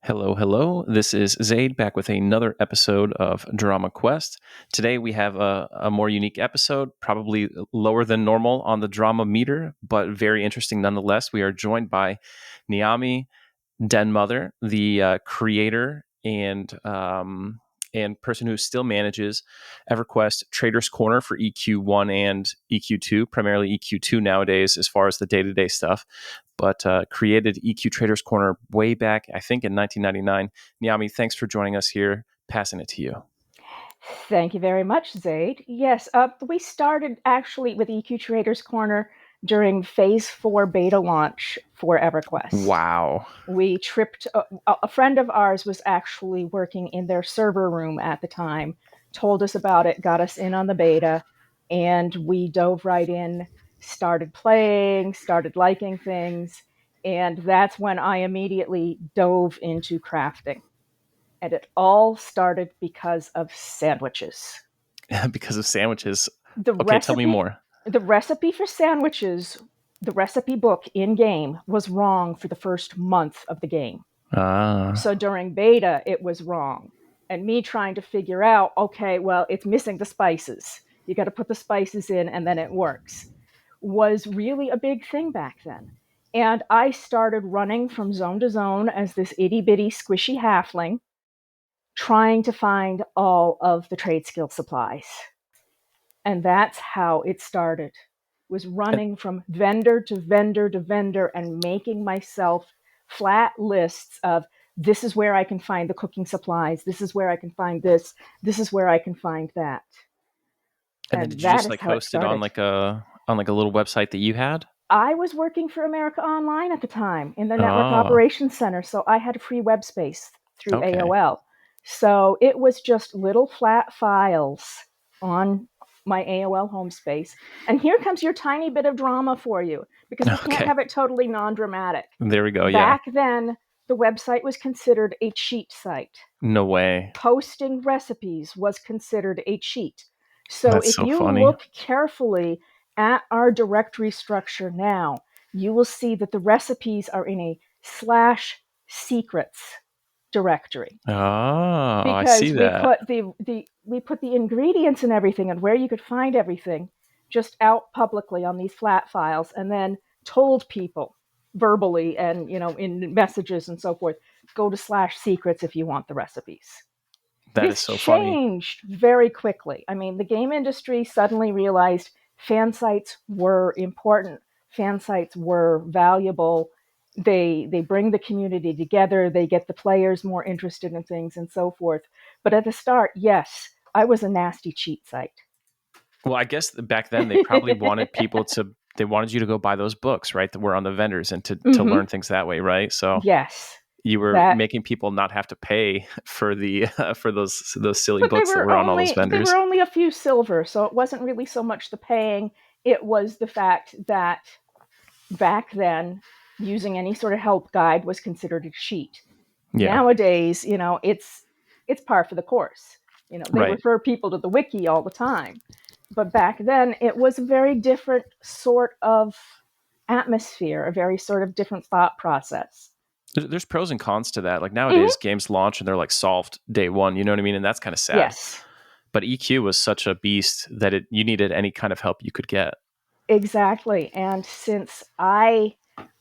Hello, hello. This is Zaide back with another episode of DramaQuest. Today we have a more unique episode, probably lower than normal on the drama meter, but very interesting nonetheless. We are joined by Niami, DenMother, the creator and person who still manages EverQuest Trader's Corner for EQ1 and EQ2, primarily EQ2 nowadays as far as the day-to-day stuff, but created EQ Trader's Corner way back, I think, in 1999. Niami, thanks for joining us here. Passing it to you. Thank you very much, Zaide. Yes, we started actually with EQ Traders Corner during Phase 4 beta launch for EverQuest. Wow. We tripped, a friend of ours was actually working in their server room at the time, told us about it, got us in on the beta, and we dove right in, started playing, started liking things, and that's when I immediately dove into crafting. And it all started because of sandwiches. Because of sandwiches. The Okay, recipe, tell me more. The recipe for sandwiches, the recipe book in-game was wrong for the first month of the game. So during beta, it was wrong. And me trying to figure out, okay, well, it's missing the spices. You got to put the spices in and then it works, was really a big thing back then. And I started running from zone to zone as this itty-bitty squishy halfling, trying to find all of the trade skill supplies. And that's how it started, was running from vendor to vendor to vendor and making myself flat lists of this is where I can find the cooking supplies, this is where I can find this is where I can find that. And then did you just host it on like a little website that you had? I was working for America Online at the time in the Network Operations Center, so I had a free web space through AOL. So it was just little flat files on my AOL home space. And here comes your tiny bit of drama for you, because we can't have it totally non-dramatic. There we go, Back then, the website was considered a cheat site. No way. Posting recipes was considered a cheat. So if you look carefully at our directory structure now, you will see that the recipes are in a /secrets directory. Oh, because I see that. We put the ingredients and everything and where you could find everything just out publicly on these flat files, and then told people verbally and in messages and so forth, go to /secrets if you want the recipes. This is so funny. Changed very quickly. I mean, the game industry suddenly realized fan sites were important. Fan sites were valuable. They bring the community together. They get the players more interested in things and so forth. But at the start, yes, I was a nasty cheat site. Well, I guess back then they probably wanted people they wanted you to go buy those books, right, that were on the vendors, and to learn things that way, right? So yes, you were making people not have to pay for the for those silly books that were on all those vendors. They were only a few silver, so it wasn't really so much the paying. It was the fact that back then, using any sort of help guide was considered a cheat. Yeah. Nowadays, it's par for the course. They refer people to the wiki all the time. But back then, it was a very different sort of atmosphere, a very sort of different thought process. There's pros and cons to that. Like nowadays, games launch and they're like solved day one. You know what I mean? And that's kind of sad. Yes. But EQ was such a beast that you needed any kind of help you could get. Exactly. And since I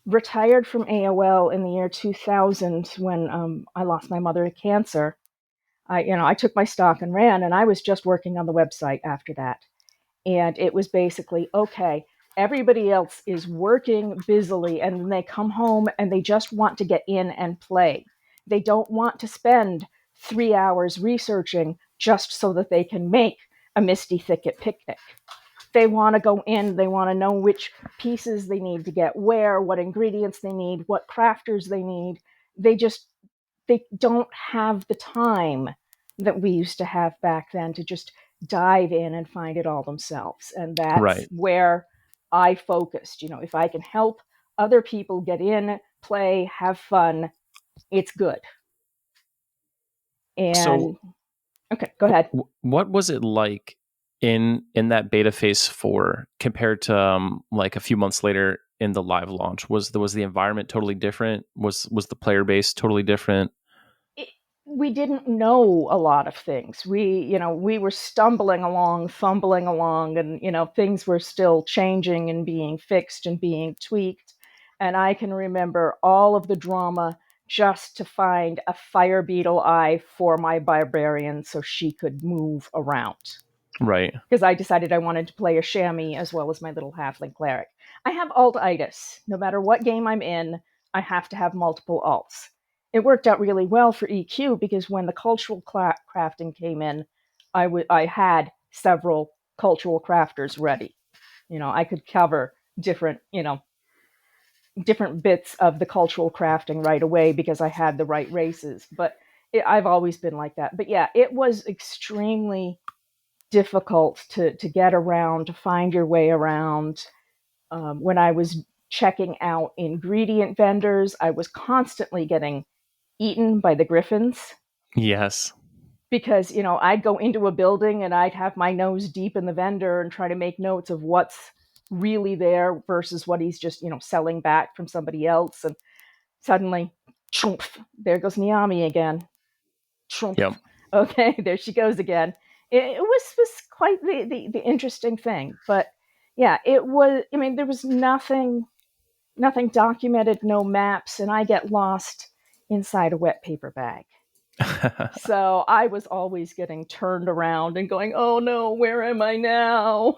retired from AOL in the year 2000 when I lost my mother to cancer, I took my stock and ran, and I was just working on the website after that. And it was basically, okay, everybody else is working busily, and then they come home and they just want to get in and play. They don't want to spend 3 hours researching just so that they can make a Misty Thicket picnic. They want to go in, they want to know which pieces they need to get where, what ingredients they need, what crafters they need. They don't have the time that we used to have back then to just dive in and find it all themselves. And that's where I focused. If I can help other people get in, play, have fun, it's good. And okay, go ahead. What was it like in that beta phase 4 compared to like a few months later in the live launch? Was the environment totally different? Was the player base totally different? we didn't know a lot of things. We were stumbling along, fumbling along, and things were still changing and being fixed and being tweaked. And I can remember all of the drama just to find a fire beetle eye for my barbarian so she could move around, Right. because I decided I wanted to play a chamois as well as my little halfling cleric. I have alt-itis. No matter what game I'm in, I have to have multiple alts. It worked out really well for EQ because when the cultural crafting came in, I had several cultural crafters ready. I could cover different bits of the cultural crafting right away because I had the right races. But I've always been like that. But yeah, it was extremely difficult to get around, to find your way around. When I was checking out ingredient vendors, I was constantly getting eaten by the griffins Yes. because, I'd go into a building and I'd have my nose deep in the vendor and try to make notes of what's really there versus what he's just, selling back from somebody else. And suddenly, choomph, there goes Niami again. Choomph. Yep. Okay, there she goes again. It was quite the interesting thing. But yeah, it was, I mean, there was nothing documented, no maps, and I get lost inside a wet paper bag. So I was always getting turned around and going, oh no, where am I now?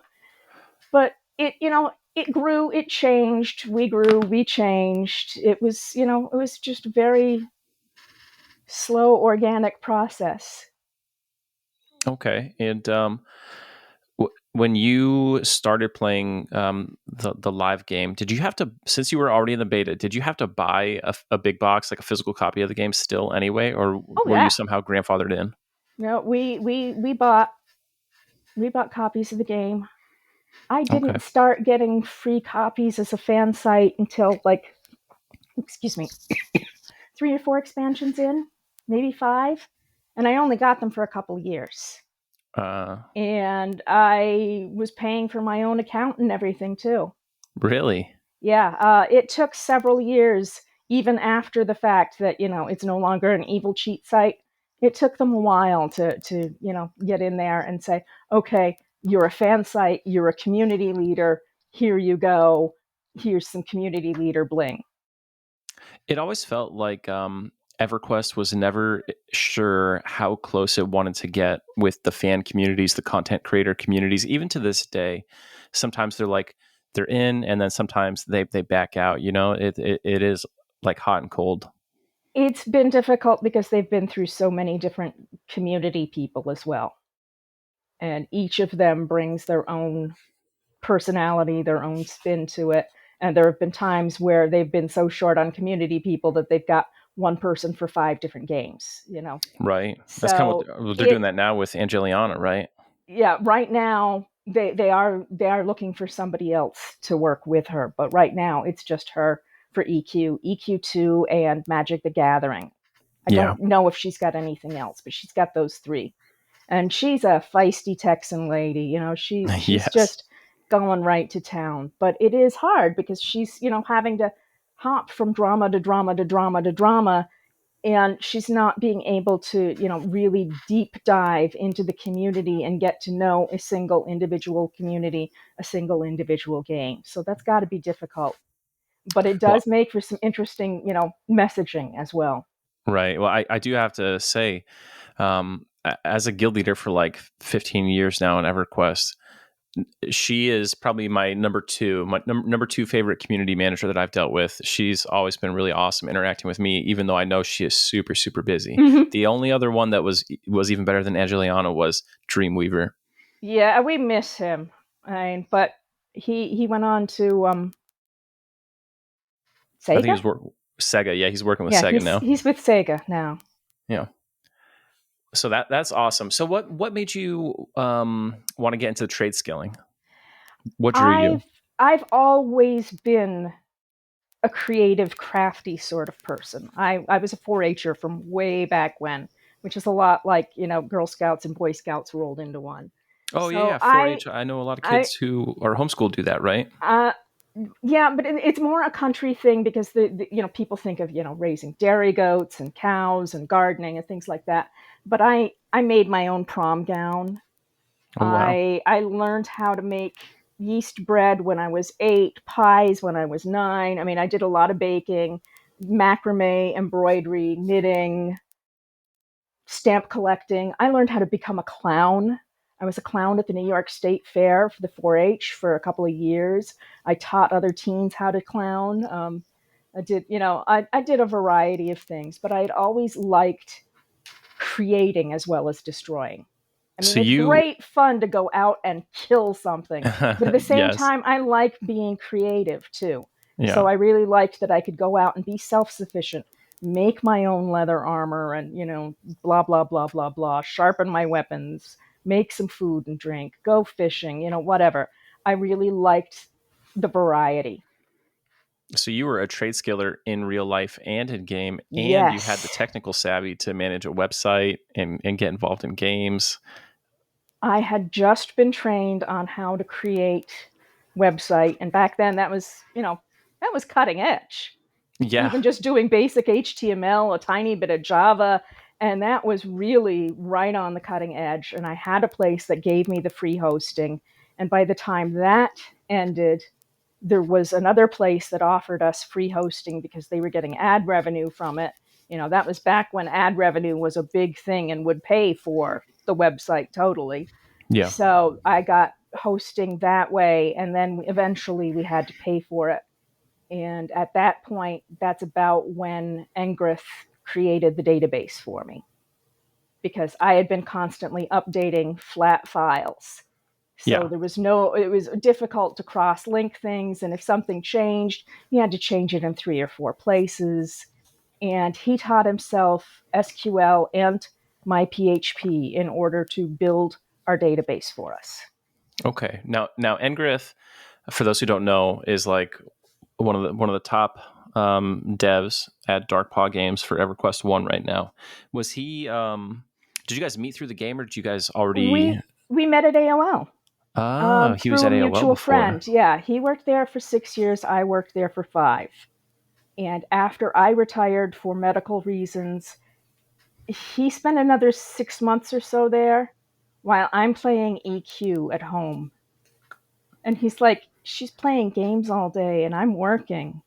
But it grew, it changed, we grew, we changed. It was just a very slow, organic process. Okay. And when you started playing the live game, did you have to, since you were already in the beta, did you have to buy a big box, like a physical copy of the game still anyway, or Oh were you yeah. somehow grandfathered in? No, we bought copies of the game. I Okay. didn't start getting free copies as a fan site until, like, excuse me, 3 or 4 expansions in, maybe 5, and I only got them for a couple years. Uh, And I was paying for my own account and everything too. really? Yeah, it took several years, even after the fact that it's no longer an evil cheat site. It took them a while to get in there and say, okay, you're a fan site, you're a community leader. Here you go. Here's some community leader bling. It always felt like EverQuest was never sure how close it wanted to get with the fan communities, the content creator communities. Even to this day, sometimes they're in, and then sometimes they back out. It is like hot and cold. It's been difficult because they've been through so many different community people as well, and each of them brings their own personality, their own spin to it. And there have been times where they've been so short on community people that they've got one person for 5 different games. Right. That's kind of So what they're doing it, that now with Angeliana, right? yeah, right now they are looking for somebody else to work with her, but right now it's just her for EQ2, and Magic the Gathering. I Yeah. don't know if she's got anything else, but she's got those 3. And she's a feisty Texan lady. She's Yes. just going right to town. But it is hard because she's having to hop from drama to drama to drama to drama, and she's not being able to really deep dive into the community and get to know a single individual community, a single individual game. So that's got to be difficult. But it Well, does make for some interesting messaging as well. right. Well, I do have to say, as a guild leader for like 15 years now in EverQuest, she is probably my number two favorite community manager that I've dealt with. She's always been really awesome interacting with me, even though I know she is super, super busy. Mm-hmm. The only other one that was even better than Angeliana was Dreamweaver. Yeah, we miss him. But he went on to I think Sega. Sega. Yeah, he's working with Yeah, Sega he's now. he's with Sega now. Yeah. So that's awesome. So what made you want to get into trade skilling? What drew you? I've always been a creative, crafty sort of person. I was a 4-H'er from way back when, which is a lot like Girl Scouts and Boy Scouts rolled into one. Oh yeah, So yeah. 4-H. I know a lot of I kids who are homeschooled do that, right? uh, Yeah, but it's more a country thing because people think of raising dairy goats and cows and gardening and things like that. But I made my own prom gown. Oh wow. I learned how to make yeast bread when I was 8, pies when I was 9. I mean, I did a lot of baking, macrame, embroidery, knitting, stamp collecting. I learned how to become a clown. I was a clown at the New York State Fair for the 4-H for a couple of years. I taught other teens how to clown. I did a variety of things, but I'd always liked creating as well as destroying. I mean, So it's you, great fun to go out and kill something, but at the same yes, time, I like being creative too. yeah. So I really liked that I could go out and be self sufficient, make my own leather armor, and, blah, blah, blah, blah, blah, sharpen my weapons, make some food and drink, go fishing, whatever. I really liked the variety. So you were a trade skiller in real life and in game, and you had the Yes. technical savvy to manage a website and get involved in games. I had just been trained on how to create website, and back then that was cutting edge. Yeah. Even just doing basic HTML, a tiny bit of Java, and that was really right on the cutting edge. And I had a place that gave me the free hosting, and by the time that ended, there was another place that offered us free hosting because they were getting ad revenue from it. That was back when ad revenue was a big thing and would pay for the website totally. Yeah. So I got hosting that way, and then eventually we had to pay for it. And at that point, that's about when Engrith created the database for me because I had been constantly updating flat files. So Yeah. there was it was difficult to cross link things. And if something changed, you had to change it in 3 or 4 places. And he taught himself SQL and my PHP in order to build our database for us. Okay. Now Engrith, for those who don't know, is like one of the top devs at Dark Paw Games for EverQuest 1 right now. Was he did you guys meet through the game, or did you guys already? We met at AOL. He was Through a at AOL mutual before. friend. Yeah, he worked there for 6 years. I worked there for 5. And after I retired for medical reasons, he spent another 6 months or so there while I'm playing EQ at home. And he's like, she's playing games all day and I'm working.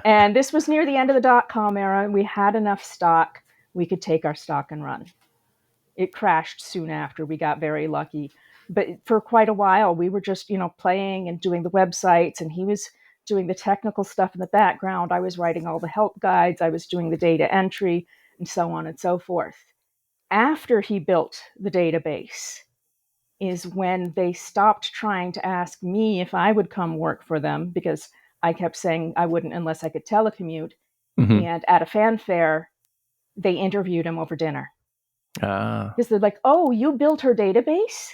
And this was near the end of the .com era. We had enough stock. We could take our stock and run. It crashed soon after. We got very lucky. But for quite a while, we were just, playing and doing the websites, and he was doing the technical stuff in the background. I was writing all the help guides. I was doing the data entry, and so on and so forth. After he built the database is when they stopped trying to ask me if I would come work for them because I kept saying I wouldn't unless I could telecommute. Hmm. And at a fanfare, they interviewed him over dinner Ah, because they're like, "Oh, you built her database?"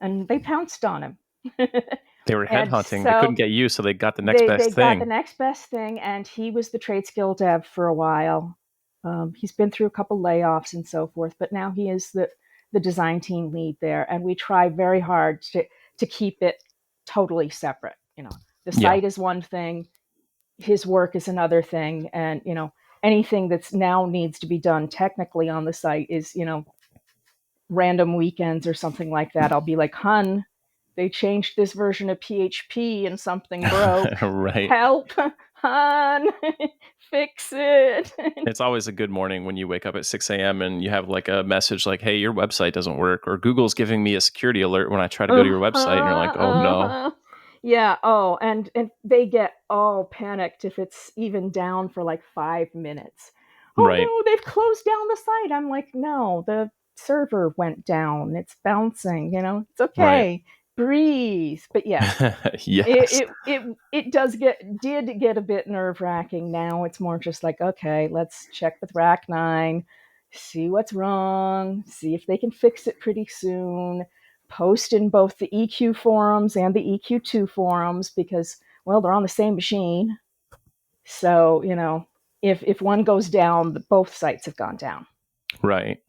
And they pounced on him. they were And headhunting. They couldn't so get you, so they got the next they best got the thing. next best thing, and he was the trade skill dev for a while. He's been through a couple layoffs and so forth, but now he is the design team lead there, and we try very hard to keep it totally separate. The Yeah. site is one thing, his work is another thing, and anything that's now needs to be done technically on the site is random weekends or something like that. I'll be like, "Hun, they changed this version of PHP and something broke. Right. Help, hun, fix it." It's always a good morning when you wake up at 6 a.m. and you have like a message like, hey, your website doesn't work, or Google's giving me a security alert when I try to go to your Uh-huh, website. And you're like, oh no. uh-huh. Yeah. Oh, and they get all panicked if it's even down for like 5 minutes. "Oh Right. no, they've closed down the site." I'm like, "No, the server went down. It's bouncing. It's Right. okay. Breathe." But yeah, Yes. it did get a bit nerve wracking. Now it's more just like, okay, let's check with Rack 9, see what's wrong, see if they can fix it pretty soon. Post in both the EQ forums and the EQ2 forums because, well, they're on the same machine. So if one goes down, both sites have gone down. Right.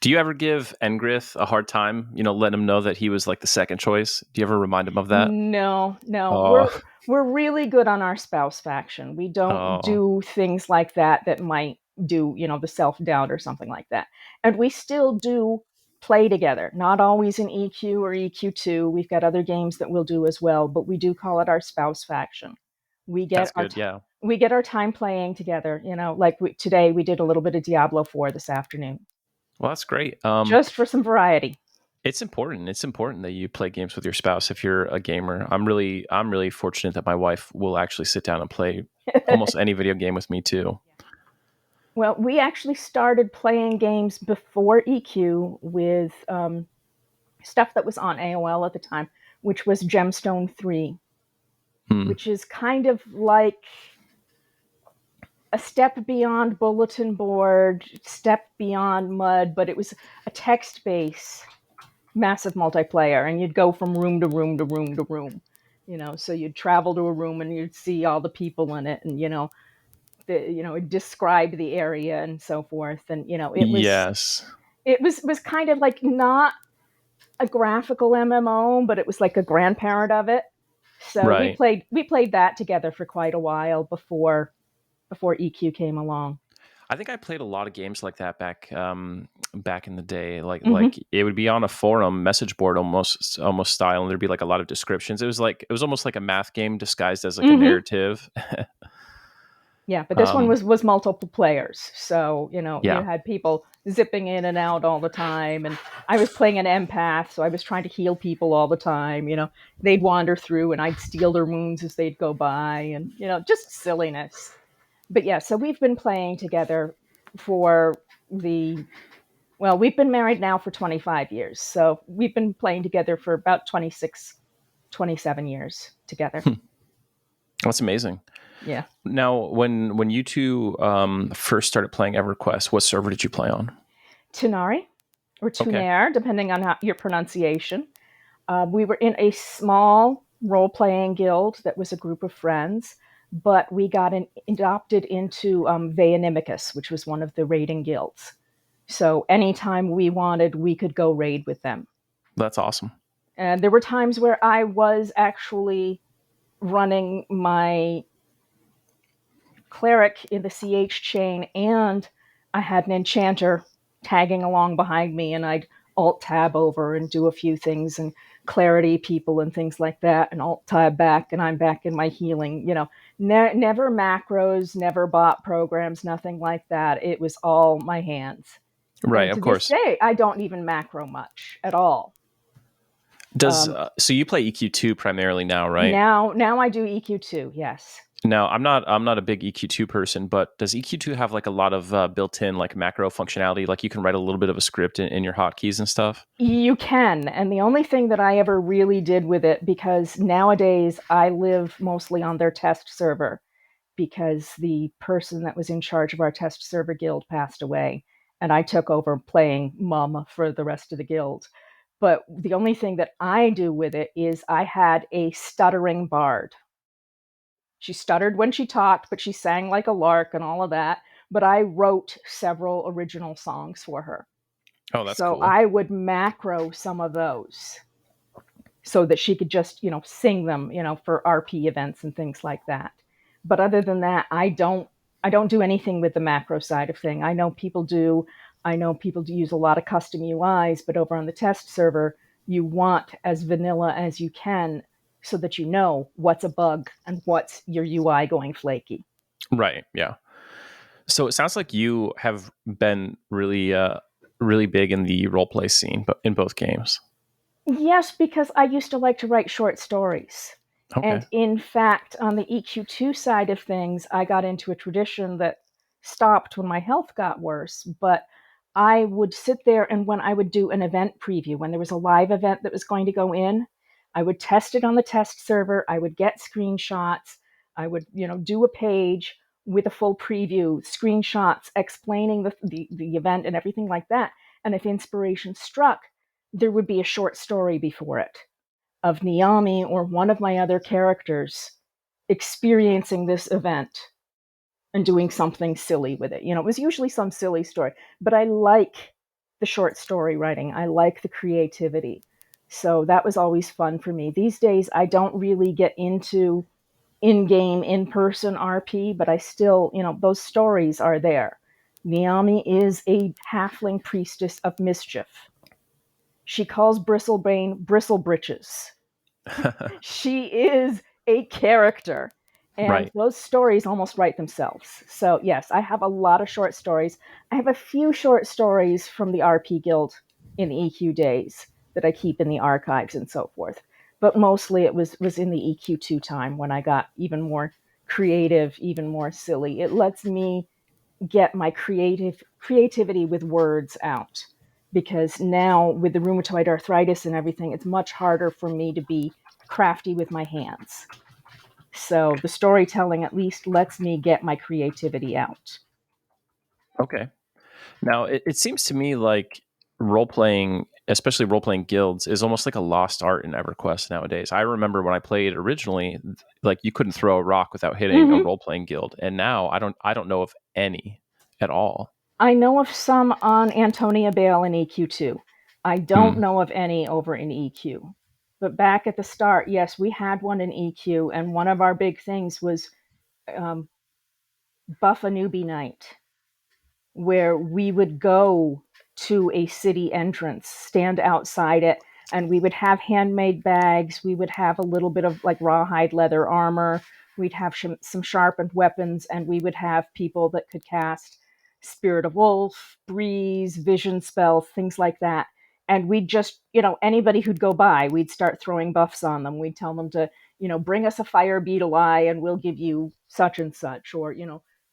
Do you ever give Engrith a hard time? Let him know that he was like the second choice. Do you ever remind him of that? No, no, Oh, we're really good on our spouse faction. We don't oh, do things like that that might do, the self doubt or something like that. And we still do play together. Not always in EQ or EQ2. We've got other games that we'll do as well, but we do call it our spouse faction. We get that's our good. Yeah. we get our time playing together. Like today we did a little bit of Diablo 4 this afternoon, Well, that's great. just for some variety. It's important. It's important that you play games with your spouse if you're a gamer. I'm really fortunate that my wife will actually sit down and play almost any video game with me too. Well, we actually started playing games before EQ with stuff that was on AOL at the time, which was Gemstone 3, Hmm. which is kind of like a step beyond bulletin board, step beyond mud, but it was a text base, massive multiplayer, and you'd go from room to room to room to room. So you'd travel to a room and you'd see all the people in it, and it described the area and so forth, and Yes. it was kind of like not a graphical MMO, but it was like a grandparent of it. So we Right. played that together for quite a while before EQ came along. I think I played a lot of games like that back in the day. Like Hmm. like it would be on a forum message board almost style, and there'd be like a lot of descriptions. It was almost like a math game disguised as like a Hmm. narrative. Yeah, but this one um, was multiple players, so you yeah. had people zipping in and out all the time, and I was playing an empath, so I was trying to heal people all the time. They'd wander through, and I'd steal their wounds as they'd go by, and just silliness. But yeah, so we've been playing together for the we've been married now for 25 years. So we've been playing together for about 26, 27 years together. That's amazing. Yeah. Now, when you two first started playing EverQuest, what server did you play on? Tunari or Okay. Tunair, depending on your pronunciation. We were in a small role playing guild that was a group of friends, but we got adopted into Veonimicus, which was one of the raiding guilds. So anytime we wanted, we could go raid with them. That's awesome. And there were times where I was actually running my cleric in the CH chain, and I had an enchanter tagging along behind me, and I'd alt tab over and do a few things and clarity people and things like that, and alt tab back, and I'm back in my healing. Never macros, never bot programs, nothing like that. It was all my hands. Right, And of to this course. day, I don't even macro much at all. Does Um, so you play EQ2 primarily now, right? now I do EQ2, yes. Now, I'm not a big EQ2 person, but does EQ2 have like a lot of built-in like macro functionality? Like you can write a little bit of a script in your hotkeys and stuff. You can. And the only thing that I ever really did with it, because nowadays I live mostly on their test server, because the person that was in charge of our test server guild passed away, and I took over playing mum for the rest of the guild. But the only thing that I do with it is I had a stuttering bard. She stuttered when she talked, but she sang like a lark and all of that. But I wrote several original songs for her. Oh, that's So cool. I would macro some of those so that she could just, sing them, for RP events and things like that. But other than that, I don't do anything with the macro side of thing. I know people do. I know people do use a lot of custom UIs, but over on the test server, you want as vanilla as you can so that you know what's a bug and what's your UI going flaky. Right. Yeah. So it sounds like you have been really big in the role play scene, but in both games. Yes, because I used to like to write short stories. Okay. And in fact, on the EQ2 side of things, I got into a tradition that stopped when my health got worse. But I would sit there, and when I would do an event preview, when there was a live event that was going to go in, I would test it on the test server. I would get screenshots. I would, do a page with a full preview, screenshots explaining the event and everything like that. And if inspiration struck, there would be a short story before it of Niami or one of my other characters experiencing this event and doing something silly with it. It was usually some silly story, but I like the short story writing. I like the creativity. So that was always fun for me. These days, I don't really get into in-game, in-person RP, but I still, those stories are there. Niami is a halfling priestess of mischief. She calls Bristlebane Bristlebritches. She is a character. And Right. those stories almost write themselves. So, yes, I have a lot of short stories. I have a few short stories from the RP Guild in the EQ days that I keep in the archives and so forth. But mostly it was in the EQ2 time when I got even more creative, even more silly. It lets me get my creativity with words out, because now with the rheumatoid arthritis and everything, it's much harder for me to be crafty with my hands. So the storytelling at least lets me get my creativity out. Okay. Now, it seems to me like role playing, especially role playing guilds, is almost like a lost art in EverQuest nowadays. I remember when I played originally, like you couldn't throw a rock without hitting a Mm-hmm. role playing guild, and now I don't know of any at all. I know of some on Antonia Bale in EQ2. I don't Hmm. know of any over in EQ. But back at the start, yes, we had one in EQ, and one of our big things was um, Buff a Newbie Night, where we would go to a city entrance, stand outside it, and we would have handmade bags. We would have a little bit of like rawhide leather armor. We'd have some sharpened weapons, and we would have people that could cast Spirit of Wolf, Breeze, Vision spells, things like that. And we'd just, anybody who'd go by, we'd start throwing buffs on them. We'd tell them to, bring us a fire beetle eye and we'll give you such and such, or,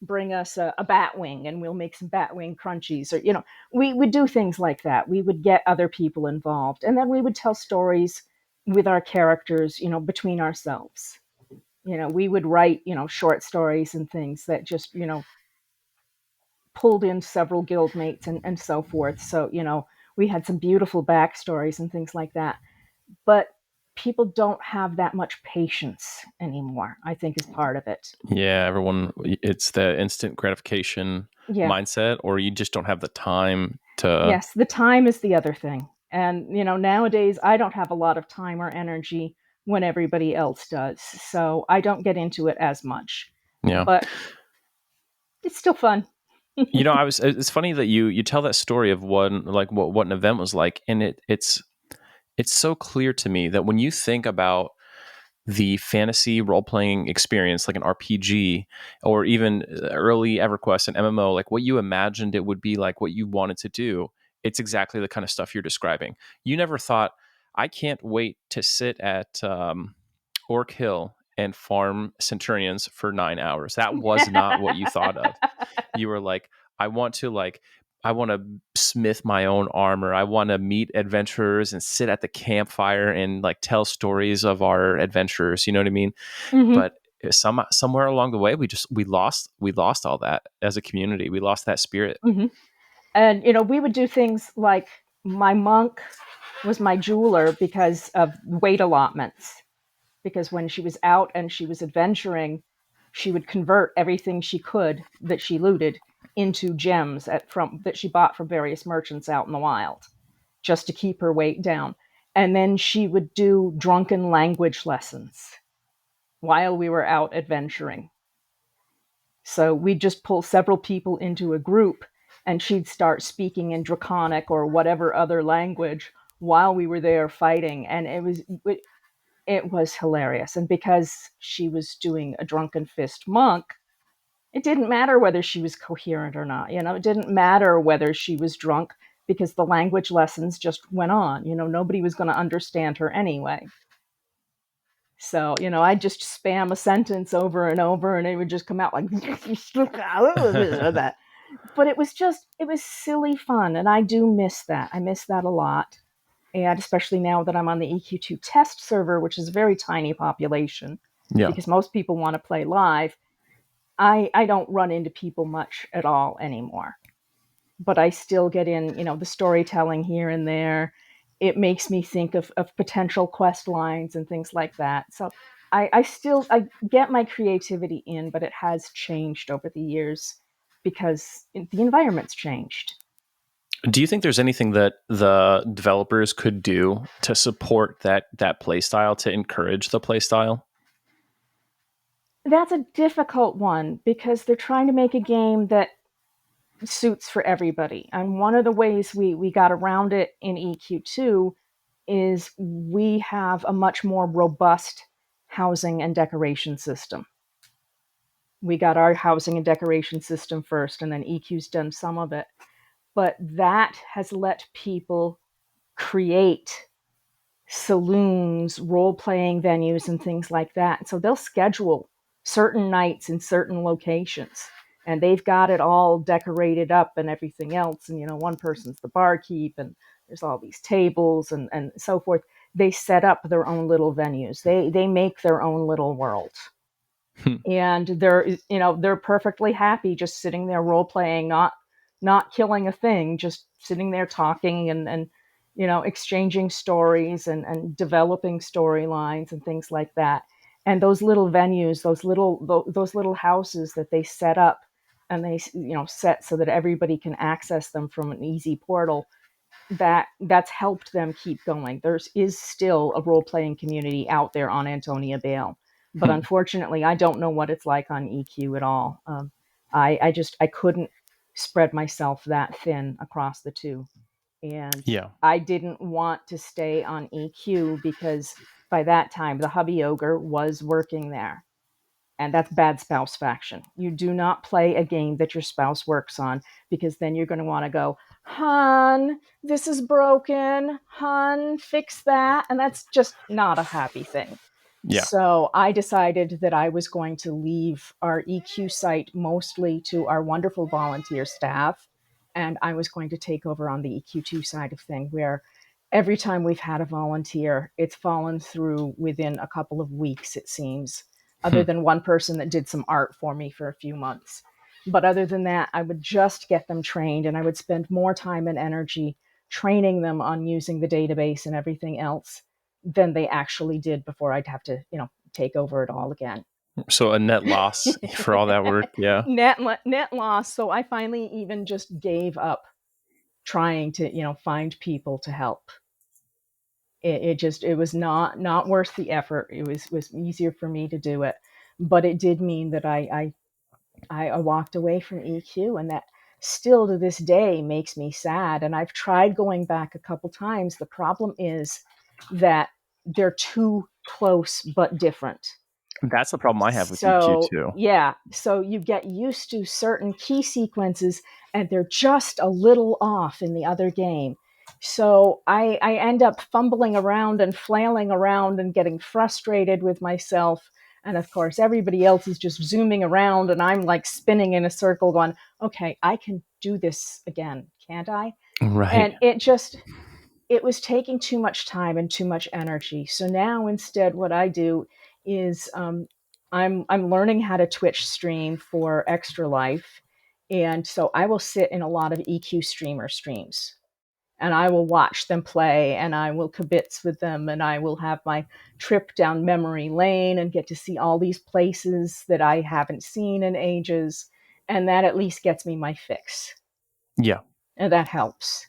bring us a bat wing and we'll make some bat wing crunchies, or we would do things like that. We would get other people involved, and then we would tell stories with our characters, between ourselves. We would write, short stories and things that just, pulled in several guildmates and so forth. So, we had some beautiful backstories and things like that. But people don't have that much patience anymore, I think, is part of it. Yeah, everyone, it's the instant gratification Yeah. mindset, or you just don't have the time to. Yes, the time is the other thing. And, nowadays I don't have a lot of time or energy when everybody else does. So I don't get into it as much. Yeah. But it's still fun. It's funny that you tell that story of one, like what an event was like, and it's so clear to me that when you think about the fantasy role playing experience, like an RPG or even early EverQuest and MMO, like what you imagined it would be like, what you wanted to do, it's exactly the kind of stuff you're describing. You never thought, I can't wait to sit at Orc Hill and farm Centurions for 9 hours. That was not what you thought of. You were like, I want to like I want to smith my own armor. I want to meet adventurers and sit at the campfire and like tell stories of our adventures. You know what I mean? Hmm. But somewhere along the way, we lost all that as a community. We lost that spirit. Hmm. And, we would do things like my monk was my jeweler because of weight allotments. Because when she was out and she was adventuring, she would convert everything she could that she looted into gems that she bought from various merchants out in the wild, just to keep her weight down. And then she would do drunken language lessons while we were out adventuring. So we'd just pull several people into a group, and she'd start speaking in Draconic or whatever other language while we were there fighting. And it was hilarious. And because she was doing a drunken fist monk, it didn't matter whether she was coherent or not. It didn't matter whether she was drunk, because the language lessons just went on. Nobody was going to understand her anyway. So, I'd just spam a sentence over and over and it would just come out like that. But it was silly fun. And I do miss that. I miss that a lot. And especially now that I'm on the EQ2 test server, which is a very tiny population, Yeah. because most people want to play live, I don't run into people much at all anymore. But I still get in, the storytelling here and there. It makes me think of potential quest lines and things like that. So I get my creativity in, but it has changed over the years because the environment's changed. Do you think there's anything that the developers could do to support that play style, to encourage the play style? That's a difficult one because they're trying to make a game that suits for everybody. And one of the ways we got around it in EQ2 is we have a much more robust housing and decoration system. We got our housing and decoration system first, and then EQ's done some of it. But that has let people create saloons, role playing venues, and things like that. So they'll schedule certain nights in certain locations. And they've got it all decorated up and everything else. And, one person's the barkeep, and there's all these tables and so forth. They set up their own little venues. They make their own little world. Hmm. And they're perfectly happy just sitting there role playing, not killing a thing, just sitting there talking and exchanging stories and developing storylines and things like that. And those little venues, those little houses that they set up, and they set so that everybody can access them from an easy portal, that's helped them keep going. There is still a role playing community out there on Antonia Bale, but Hmm. unfortunately, I don't know what it's like on EQ at all. I couldn't spread myself that thin across the two, and Yeah. I didn't want to stay on EQ because by that time the hubby ogre was working there, and that's bad spouse faction. You do not play a game that your spouse works on, because then you're going to want to go, "Hun, this is broken. Hun, fix that." And that's just not a happy thing. Yeah. So I decided that I was going to leave our EQ site mostly to our wonderful volunteer staff. And I was going to take over on the EQ2 side of thing, where every time we've had a volunteer, it's fallen through within a couple of weeks, it seems, other Hmm. than one person that did some art for me for a few months. But other than that, I would just get them trained, and I would spend more time and energy training them on using the database and everything else than they actually did before I'd have to, take over it all again. So a net loss for all that work. Yeah. Net loss. So I finally even just gave up trying to, find people to help. It was not worth the effort. It was easier for me to do it, but it did mean that I walked away from EQ, and that still to this day makes me sad. And I've tried going back a couple times. The problem is that they're too close but different. That's the problem I have with EQ So, too. yeah, so you get used to certain key sequences, and they're just a little off in the other game. So I end up fumbling around and flailing around and getting frustrated with myself. And of course, everybody else is just zooming around, and I'm like spinning in a circle going, okay, I can do this again, can't I? Right. And it was taking too much time and too much energy. So now instead, what I do is I'm learning how to Twitch stream for Extra Life, and so I will sit in a lot of EQ streamer streams, and I will watch them play, and I will kibitz with them, and I will have my trip down memory lane and get to see all these places that I haven't seen in ages, and that at least gets me my fix, Yeah. and that helps.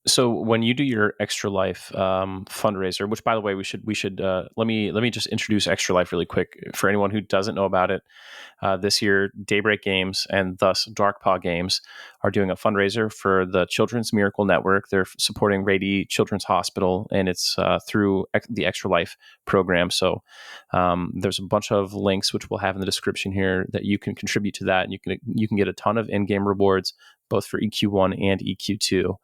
So when you do your Extra Life fundraiser, which by the way we should let me just introduce Extra Life really quick for anyone who doesn't know about it. This year, Daybreak Games and thus Darkpaw Games are doing a fundraiser for the Children's Miracle Network. They're supporting Rady Children's Hospital, and it's through the Extra Life program. So there's a bunch of links which we'll have in the description here that you can contribute to that, and you can get a ton of in-game rewards both for EQ1 and EQ2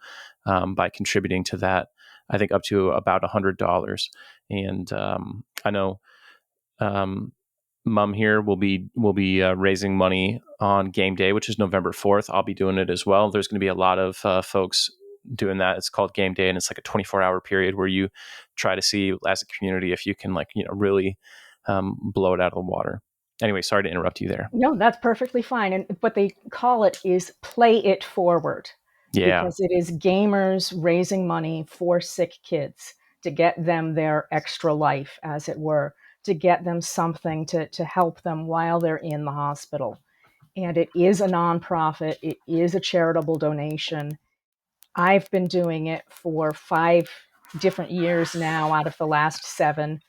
by contributing to that. I think up to about $100, and I know. Mom here will be raising money on game day, which is November 4th. I'll be doing it as well. There's going to be a lot of folks doing that. It's called game day, and it's like a 24-hour period where you try to see as a community if you can really blow it out of the water. Anyway, sorry to interrupt you there. No, that's perfectly fine. And what they call it is play it forward, Yeah. because it is gamers raising money for sick kids to get them their extra life, as it were, to get them something to help them while they're in the hospital. And it is a nonprofit, it is a charitable donation. I've been doing it for 5 different years now out of the last 7.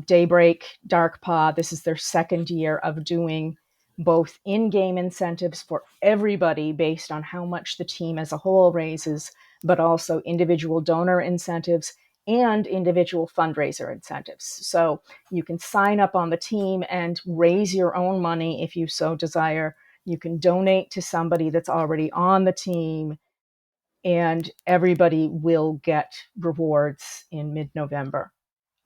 Daybreak, Darkpaw, this is their second year of doing both in-game incentives for everybody based on how much the team as a whole raises, but also individual donor incentives and individual fundraiser incentives. So you can sign up on the team and raise your own money if you so desire. You can donate to somebody that's already on the team, and everybody will get rewards in mid-November.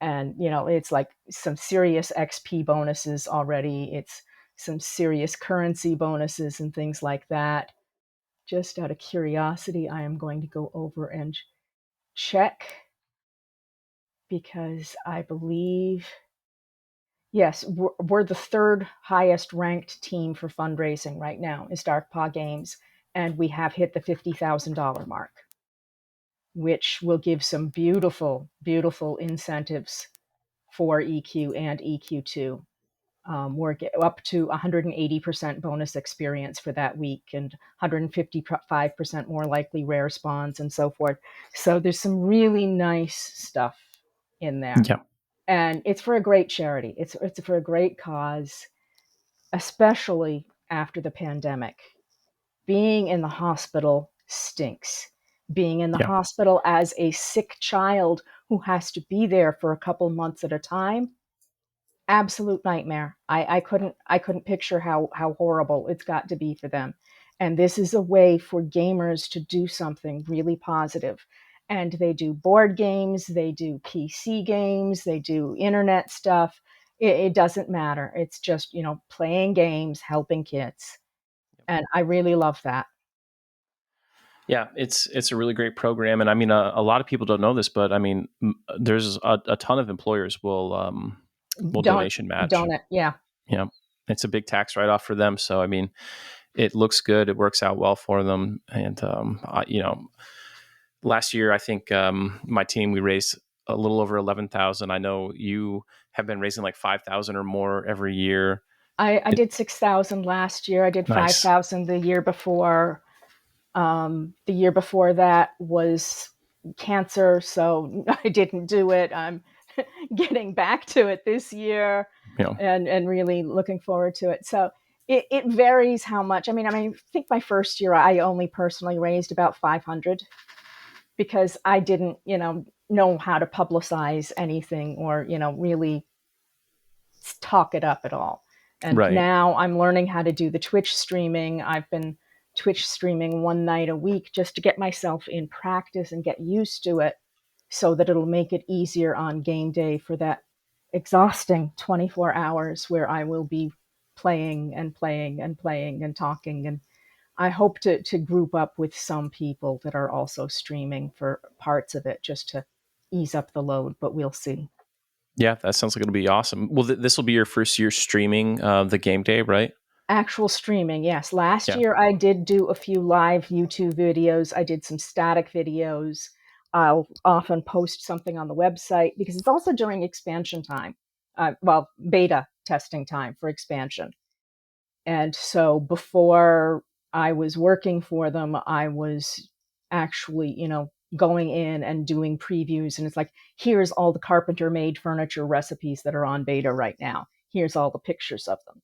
And it's like some serious XP bonuses already. It's some serious currency bonuses and things like that. Just out of curiosity, I am going to go over and check, because I believe, yes, we're the third highest ranked team for fundraising right now is Darkpaw Games, and we have hit the $50,000 mark, which will give some beautiful, beautiful incentives for EQ and EQ2. We're up to 180% bonus experience for that week and 155% more likely rare spawns and so forth. So there's some really nice stuff in there. Yeah. And it's for a great charity. It's for a great cause, especially after the pandemic. Being in the hospital stinks. Being in the Yeah. hospital as a sick child who has to be there for a couple months at a time, absolute nightmare. I couldn't picture how horrible it's got to be for them. And this is a way for gamers to do something really positive. And they do board games, they do PC games, they do internet stuff. It doesn't matter. It's just, playing games, helping kids. And I really love that. Yeah, it's a really great program, and I mean, a lot of people don't know this, but I mean, there's a ton of employers will Don't donation match. don't it? Yeah. You know, it's a big tax write off for them. So I mean, it looks good. It works out well for them, and last year I think my team we raised a little over 11,000. I know you have been raising like 5,000 or more every year. I did 6,000 last year. I did Nice. 5,000 the year before. The year before that was cancer, so I didn't do it. I'm getting back to it this year, You know, and really looking forward to it. So it varies how much. I think my first year I only personally raised about 500, because I didn't, know how to publicize anything or, really talk it up at all. And right. now I'm learning how to do the Twitch streaming. I've been Twitch streaming one night a week just to get myself in practice and get used to it, so that it'll make it easier on game day for that exhausting 24 hours where I will be playing and playing and playing and talking. And I hope to group up with some people that are also streaming for parts of it, just to ease up the load, but we'll see. Yeah, that sounds like it'll be awesome. Well, this will be your first year streaming the game day, right? Actual streaming, yes. Last Yeah. year I did do a few live YouTube videos. I did some static videos. I'll often post something on the website because it's also during expansion time. Well, beta testing time for expansion. And so before I was working for them, I was actually, going in and doing previews. And it's like, here's all the carpenter made furniture recipes that are on beta right now. Here's all the pictures of them.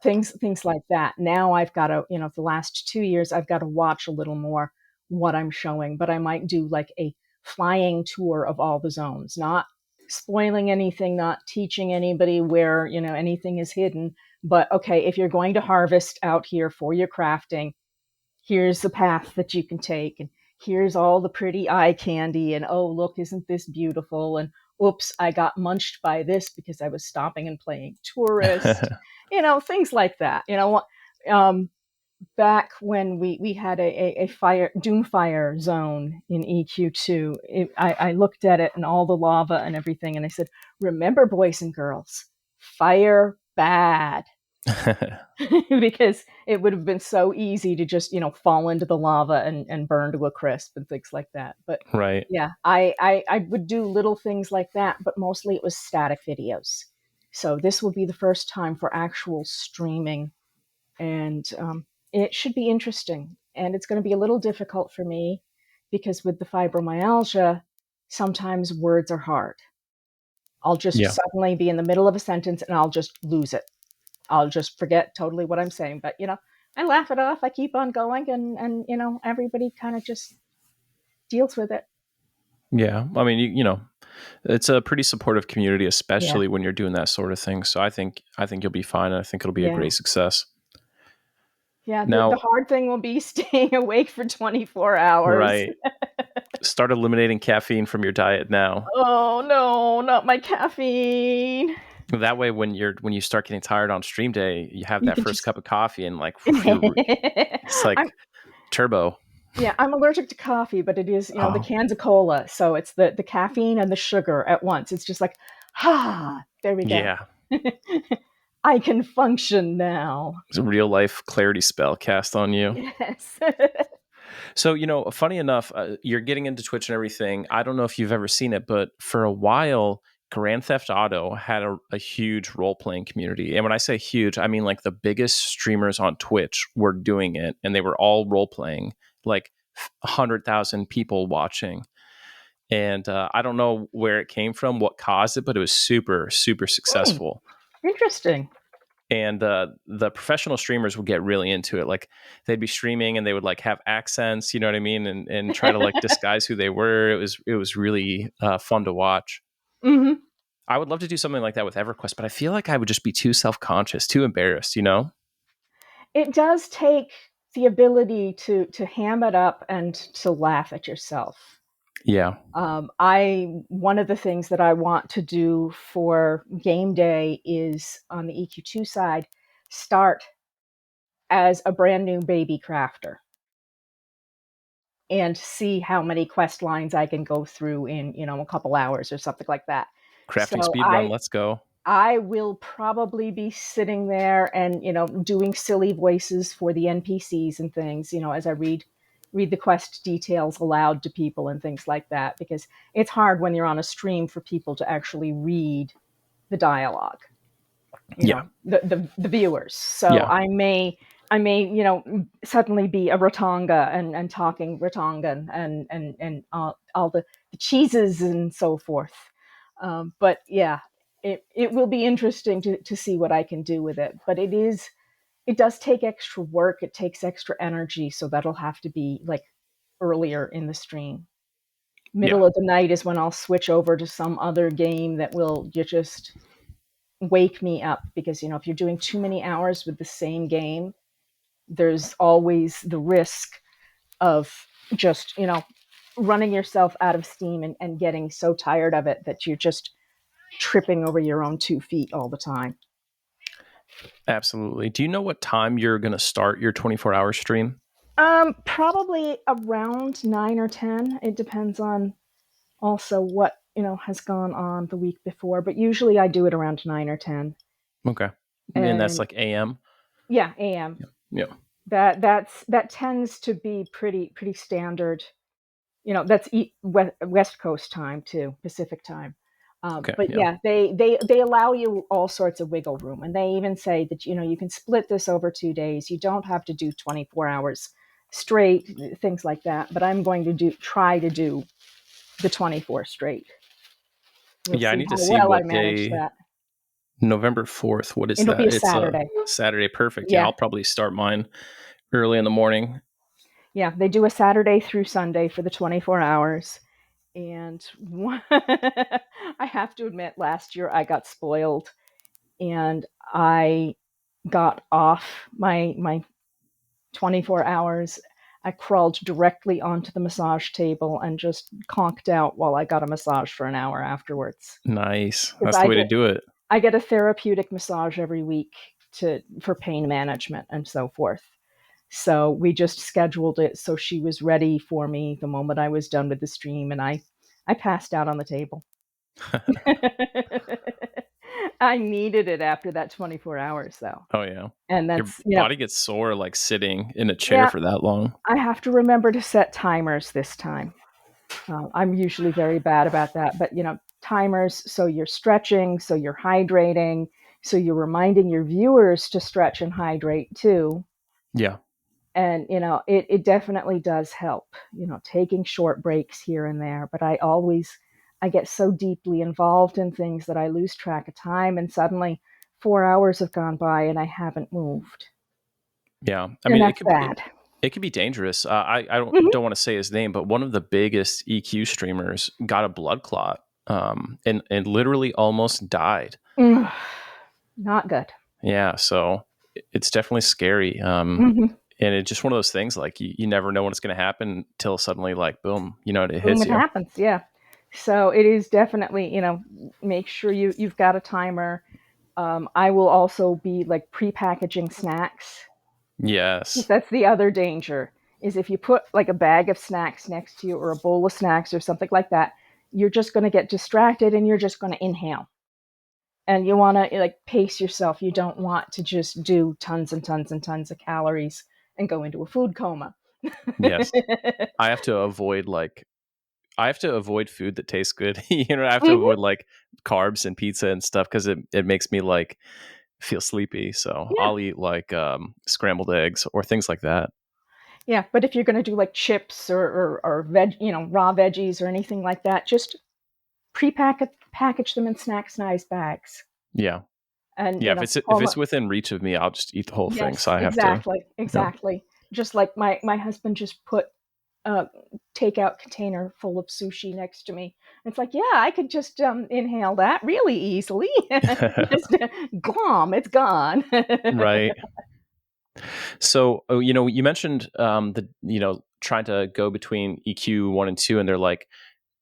Things like that. Now I've got to, the last 2 years, I've got to watch a little more what I'm showing, but I might do like a flying tour of all the zones, not spoiling anything, not teaching anybody where, anything is hidden, but okay, if you're going to harvest out here for your crafting, here's the path that you can take, and here's all the pretty eye candy, and oh, look, isn't this beautiful? And oops, I got munched by this because I was stopping and playing tourist. Things like that. Um, Back when we had a fire doomfire zone in EQ2, I looked at it and all the lava and everything, and I said, remember, boys and girls, fire bad. Because it would have been so easy to just, fall into the lava and burn to a crisp and things like that. But Right. yeah, I would do little things like that, but mostly it was static videos. So this will be the first time for actual streaming, and it should be interesting. And it's going to be a little difficult for me because with the fibromyalgia, sometimes words are hard. I'll just Yeah. suddenly be in the middle of a sentence and I'll just lose it. I'll just forget totally what I'm saying. But, I laugh it off. I keep on going, and everybody kind of just deals with it. Yeah. I mean, it's a pretty supportive community, Yeah. especially when you're doing that sort of thing. So I think you'll be fine. And I think it'll be a Yeah. great success. Yeah. The Now, hard thing will be staying awake for 24 hours. right. Start eliminating caffeine from your diet now. Oh, no, not my caffeine. That way, when you start getting tired on stream day, you have You that can first just. cup of coffee and like it's I'm like turbo. Yeah, I'm allergic to coffee, but it is, the Oh, cans of cola. So it's the caffeine and the sugar at once. It's just like, there we go. yeah. I can function now. It's a real life clarity spell cast on you. Yes. So, funny enough, you're getting into Twitch and everything. I don't know if you've ever seen it, but for a while, Grand Theft Auto had a huge role playing community. And when I say huge, I mean like the biggest streamers on Twitch were doing it, and they were all role playing, like 100,000 people watching. And I don't know where it came from, what caused it, but it was super, super Hmm, successful. interesting. And the professional streamers would get really into it. Like they'd be streaming and they would like have accents, you know what I mean, and try to like disguise who they were. It was really fun to watch. Hmm. I would love to do something like that with EverQuest, but I feel like I would just be too self-conscious, too embarrassed. It does take the ability to ham it up and to laugh at yourself. Yeah. One of the things that I want to do for game day is on the EQ2 side, start as a brand new baby crafter and see how many quest lines I can go through in, a couple hours or something like that. Crafting So speed run, I let's go. I will probably be sitting there and, doing silly voices for the NPCs and things, as I read the quest details aloud to people and things like that, because it's hard when you're on a stream for people to actually read the dialogue, Yeah. the viewers. So Yeah. I may suddenly be a Rotanga and talking Rotongan and all the cheeses and so forth. But yeah, it will be interesting to see what I can do with it. But it does take extra work. It takes extra energy, so that'll have to be like earlier in the stream. Yeah. Middle of the night is when I'll switch over to some other game that will just wake me up, because if you're doing too many hours with the same game, there's always the risk of just running yourself out of steam and getting so tired of it that you're just tripping over your own 2 feet all the time. Absolutely. Do you know what time you're going to start your 24-hour stream? Probably around 9 or 10. It depends on also what has gone on the week before, but usually I do it around 9 or 10. Okay. And that's And like AM? yeah, AM. Yeah. Yeah. That tends to be pretty standard. That's West Coast time too, Pacific time. Okay. But Yeah. yeah, they allow you all sorts of wiggle room, and they even say that you can split this over 2 days. You don't have to do 24 hours straight, things like that. But I'm going to try to do the 24 straight. We'll Yeah. I see need to how see well I what manage day. that. November 4th. What is It'll be that? a It's a Saturday. Saturday. Perfect. Yeah. Yeah, I'll probably start mine early in the morning. yeah. They do a Saturday through Sunday for the 24 hours. And I have to admit, last year I got spoiled, and I got off my 24 hours. I crawled directly onto the massage table and just conked out while I got a massage for an hour afterwards. Nice. Because That's the way to do it. I get a therapeutic massage every week for pain management and so forth. So we just scheduled it so she was ready for me the moment I was done with the stream, and I passed out on the table. I needed it after that 24 hours though. Oh, yeah. And Your that's, body gets sore like sitting in a chair yeah, for that long. I have to remember to set timers this time. I'm usually very bad about that, but timers, so you're stretching, so you're hydrating, so you're reminding your viewers to stretch and hydrate too. Yeah. And it definitely does help, taking short breaks here and there. But I get so deeply involved in things that I lose track of time, and suddenly 4 hours have gone by and I haven't moved, Yeah, I and mean, that's bad. it could be dangerous. I don't Hmm. want to say his name, but one of the biggest EQ streamers got a blood clot, and literally almost died. Not good. Yeah, so it's definitely scary. Hmm. And it's just one of those things, like you never know when it's going to happen until suddenly, like, boom, it Boom, hits it you. happens. Yeah. So it is definitely, make sure you've got a timer. I will also be like pre-packaging snacks. Yes. That's the other danger, is if you put like a bag of snacks next to you or a bowl of snacks or something like that, you're just going to get distracted and you're just going to inhale. And you want to like pace yourself. You don't want to just do tons and tons and tons of calories and go into a food coma. Yes. I have to avoid like I have to avoid food that tastes good. I have to Hmm. avoid like carbs and pizza and stuff because it makes me like feel sleepy. So Yeah. I'll eat like scrambled eggs or things like that. Yeah. But if you're going to do like chips or veg, raw veggies or anything like that, just package them in snack size bags. Yeah. And, Yeah. If it's almost. within reach of me, I'll just eat the whole thing. So Yes, I have to. exactly, Yeah. exactly. Just like my husband just put a takeout container full of sushi next to me. It's like, yeah, I could just inhale that really easily. Just glom, it's gone. Right. So, you mentioned trying to go between EQ one and two, and they're like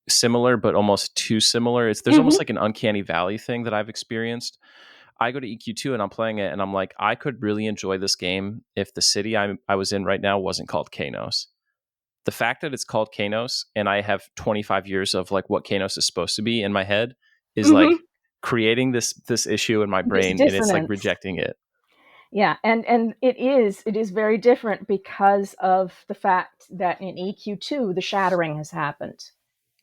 similar, but almost too similar. There's Hmm. almost like an uncanny valley thing that I've experienced. I go to EQ2 and I'm playing it, and I'm like, I could really enjoy this game if the city I was in right now wasn't called Kanos. The fact that it's called Kanos and I have 25 years of like what Kanos is supposed to be in my head is Hmm. like creating this issue in my This brain, and it's like dissonance. rejecting it. Yeah, and it is very different because of the fact that in EQ2 the shattering has happened.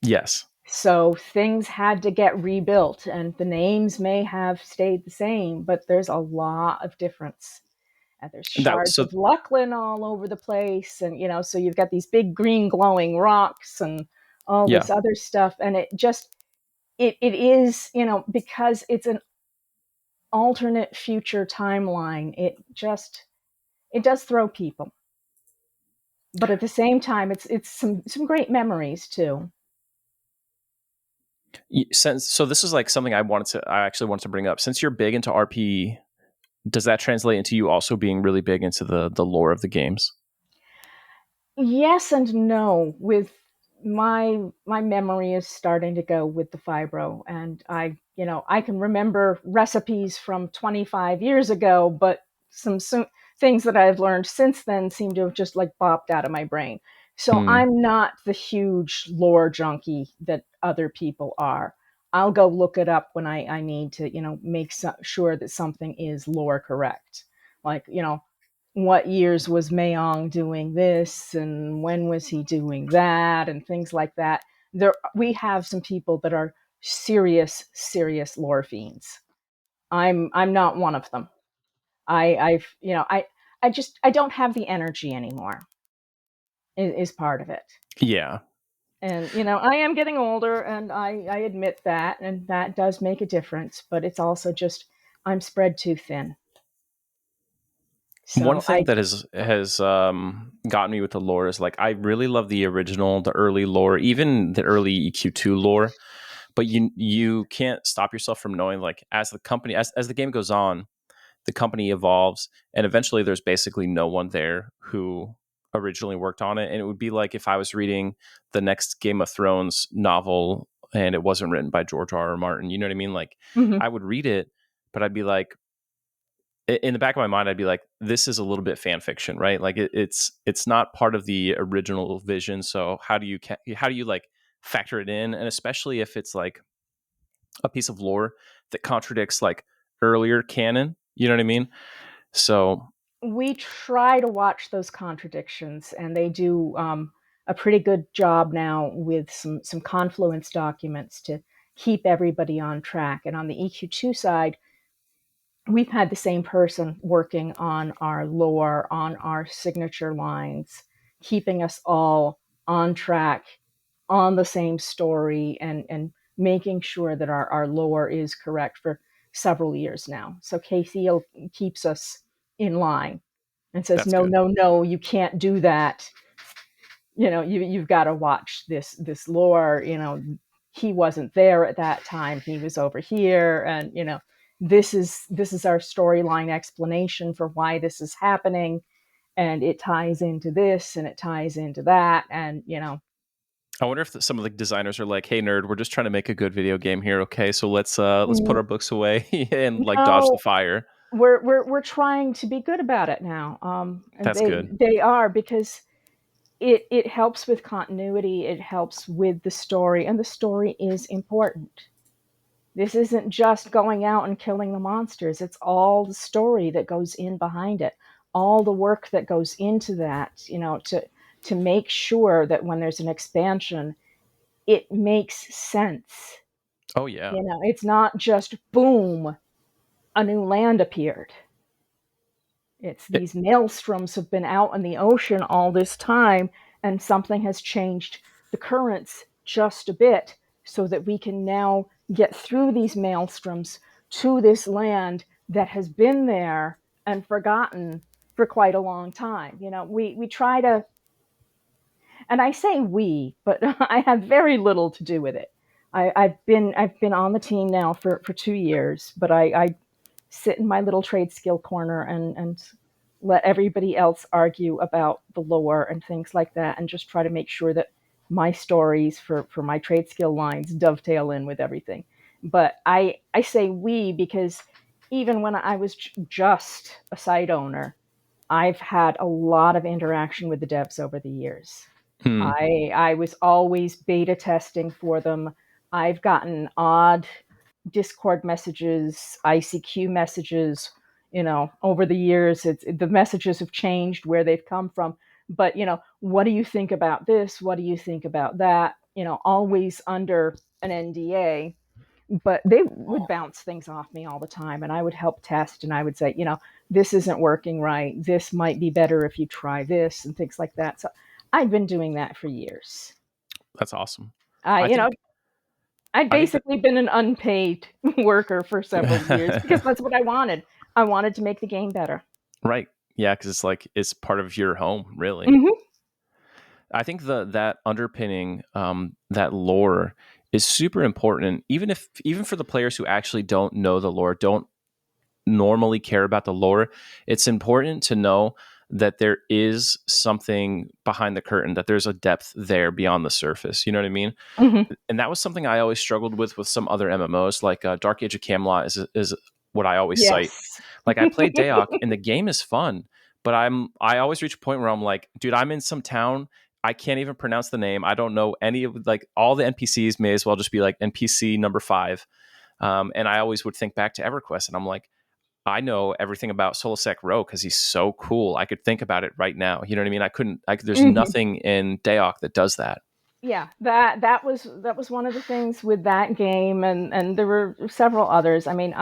Yes. So things had to get rebuilt, and the names may have stayed the same, but there's a lot of difference. And there's That shards so of Lucklin all over the place, and so you've got these big green glowing rocks and all yeah. this other stuff, and it is because it's an alternate future timeline. It does throw people, but at the same time, it's some great memories too. So this is like something I actually wanted to bring up. Since you're big into RP, does that translate into you also being really big into the lore of the games? Yes and no. With my memory is starting to go with the fibro, and I can remember recipes from 25 years ago, but things that I've learned since then seem to have just like bopped out of my brain. So Hmm. I'm not the huge lore junkie that other people are. I'll go look it up when I need to, make sure that something is lore correct. Like, what years was Mayong doing this and when was he doing that and things like that. We have some people that are serious lore fiends. I'm not one of them. I've I don't have the energy anymore. Is part of it. Yeah. And I am getting older, and I admit that, and that does make a difference. But it's also just I'm spread too thin. One So thing that has gotten me with the lore is like I really love the original, the early lore, even the early EQ2 lore. But you can't stop yourself from knowing, like, as the company as the game goes on, the company evolves, and eventually there's basically no one there who originally worked on it. And it would be like if I was reading the next Game of Thrones novel and it wasn't written by George R. R. Martin. You know what I mean? Like, mhm. I would read it, but I'd be like, in the back of my mind, I'd be like, this is a little bit fan fiction, right? Like it's not part of the original vision. So how do you like factor it in? And especially if it's like a piece of lore that contradicts like earlier canon, you know what I mean? So We try to watch those contradictions, and they do a pretty good job now with some confluence documents to keep everybody on track. And on the EQ2 side, we've had the same person working on our lore, on our signature lines, keeping us all on track, on the same story, and making sure that our lore is correct for several years now. So Casey keeps us in line and says, That's no, good. no, no, you can't do that. You've got to watch this lore. He wasn't there at that time, he was over here, and this is our storyline explanation for why this is happening, and it ties into this and it ties into that, and I wonder if some of the designers are like, "Hey, nerd, we're just trying to make a good video game here. Okay, so let's put our books away and like dodge the no, fire." we're trying to be good about it now. And That's they good. they are, because it helps with continuity, it helps with the story, and the story is important. This isn't just going out and killing the monsters. It's all the story that goes in behind it, all the work that goes into that, to make sure that when there's an expansion, it makes sense. Oh yeah. It's not just boom, a new land appeared. It's It, these maelstroms have been out in the ocean all this time, and something has changed the currents just a bit so that we can now get through these maelstroms to this land that has been there and forgotten for quite a long time. We try to, and I say we, but I have very little to do with it. I've been on the team now for 2 years, but I sit in my little trade skill corner and let everybody else argue about the lore and things like that, and just try to make sure that my stories for my trade skill lines dovetail in with everything. But I say we because even when I was just a site owner, I've had a lot of interaction with the devs over the years. hmm. I was always beta testing for them. I've gotten odd Discord messages, ICQ messages, over the years. The messages have changed where they've come from. But, what do you think about this? What do you think about that? Always under an NDA. But they would bounce things off me all the time, and I would help test, and I would say, this isn't working right. This might be better if you try this, and things like that. So I've been doing that for years. That's awesome. I, I you know, think I'd I think that basically been an unpaid worker for several years because that's what I wanted. I wanted to make the game better. right. Yeah, because it's like it's part of your home, really. Hmm. I think that underpinning that lore is super important, even for the players who actually don't know the lore, don't normally care about the lore. It's important to know that there is something behind the curtain, that there's a depth there beyond the surface. You know what I mean? Hmm. And that was something I always struggled with some other MMOs, like Dark Age of Camelot is what I always cite. Yes. Like I played Daok, and the game is fun, but I always reach a point where I'm like, dude, I'm in some town. I can't even pronounce the name. I don't know any of like all the NPCs may as well just be like NPC number 5. And I always would think back to EverQuest, and I'm like, I know everything about Solasek Row because he's so cool. I could think about it right now. You know what I mean? There's Hmm. nothing in Daok that does that. Yeah, that was one of the things with that game, and there were several others. I mean,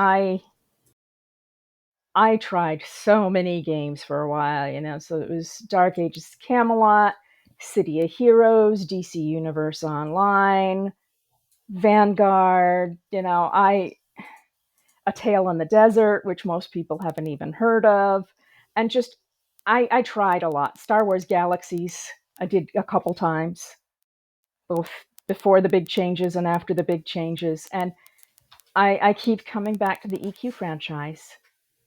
I tried so many games for a while, So it was Dark Ages Camelot, City of Heroes, DC Universe Online, Vanguard. A Tale in the Desert, which most people haven't even heard of, and just I tried a lot. Star Wars Galaxies, I did a couple times, both before the big changes and after the big changes, and I keep coming back to the EQ franchise.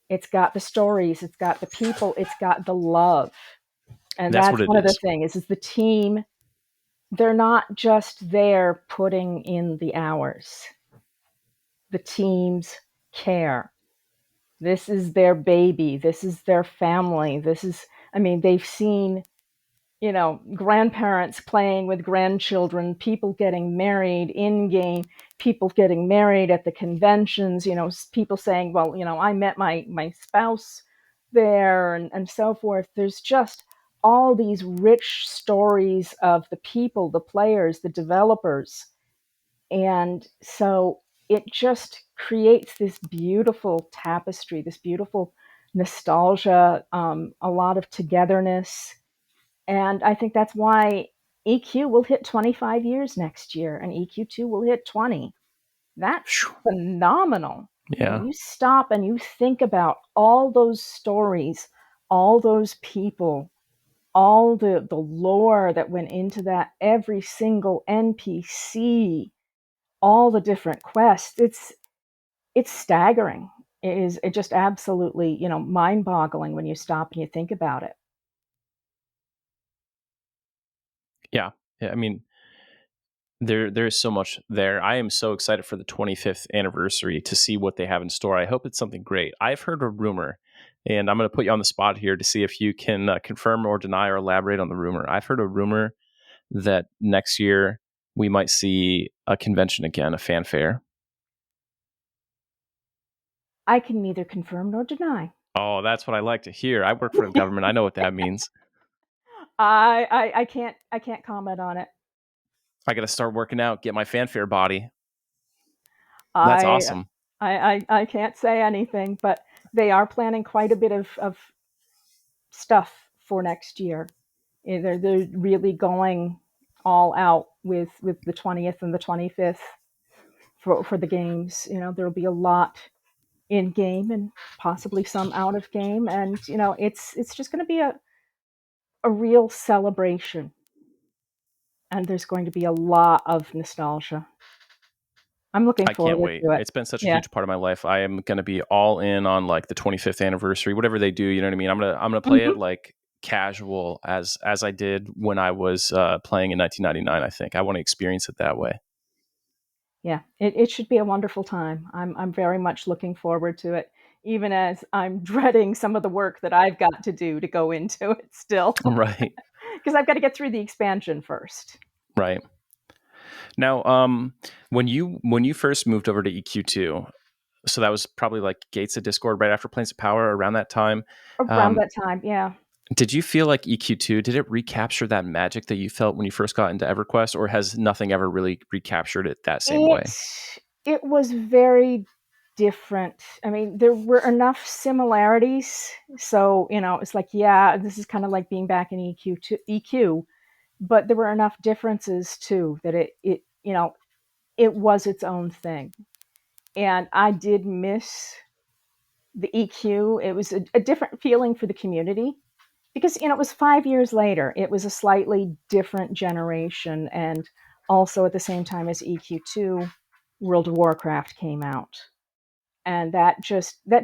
It's got the stories, it's got the people, it's got the love, and That's what that's it one of the is. things is the team. They're not just there putting in the hours. The teams care. This is their baby. This is their family. I mean, they've seen, grandparents playing with grandchildren, people getting married in game, people getting married at the conventions, people saying, well, I met my spouse there, and so forth. There's just all these rich stories of the people, the players, the developers. And so it just creates this beautiful tapestry, this beautiful nostalgia, a lot of togetherness. And I think that's why EQ will hit 25 years next year and EQ2 will hit 20. That's Phew. phenomenal. When Yeah. you stop and you think about all those stories, all those people, all the lore that went into that, every single NPC, all the different quests, it's staggering. It just absolutely, mind-boggling when you stop and you think about it. Yeah. Yeah. I mean, there's so much there. I am so excited for the 25th anniversary to see what they have in store. I hope it's something great. I've heard a rumor, and I'm going to put you on the spot here to see if you can confirm or deny or elaborate on the rumor. I've heard a rumor that next year we might see a convention again, a fanfare. I can neither confirm nor deny. Oh, that's what I like to hear. I work for the government. I know what that means. I can't comment on it. I got to start working out, get my fanfare body. That's I awesome. I can't say anything, but they are planning quite a bit of stuff for next year. They're really going all out with the 20th and the 25th for the games. There'll be a lot in game and possibly some out of game, and it's just going to be a real celebration, and there's going to be a lot of nostalgia. I'm looking I can't forward wait. to it. It's been such a Yeah. huge part of my life. I am going to be all in on like the 25th anniversary, whatever they do. You know what I mean? I'm gonna play it Hmm. like casual as I did when I was playing in 1999. I think I want to experience it that way. Yeah, it should be a wonderful time. I'm very much looking forward to it, even as I'm dreading some of the work that I've got to do to go into it still, Right, because I've got to get through the expansion first. right. Now, when you first moved over to EQ2, so that was probably like Gates of Discord right after Planes of Power around that time. Around Um, that time, yeah. did you feel like EQ2 did it recapture that magic that you felt when you first got into EverQuest, or has nothing ever really recaptured it that same It way? it was very different. I mean, there were enough similarities, so it's like, yeah, this is kind of like being back in EQ, but there were enough differences too that it was its own thing. And I did miss the EQ. It was a different feeling for the community because it was 5 years later. It was a slightly different generation, and also at the same time as EQ2, World of Warcraft came out, and that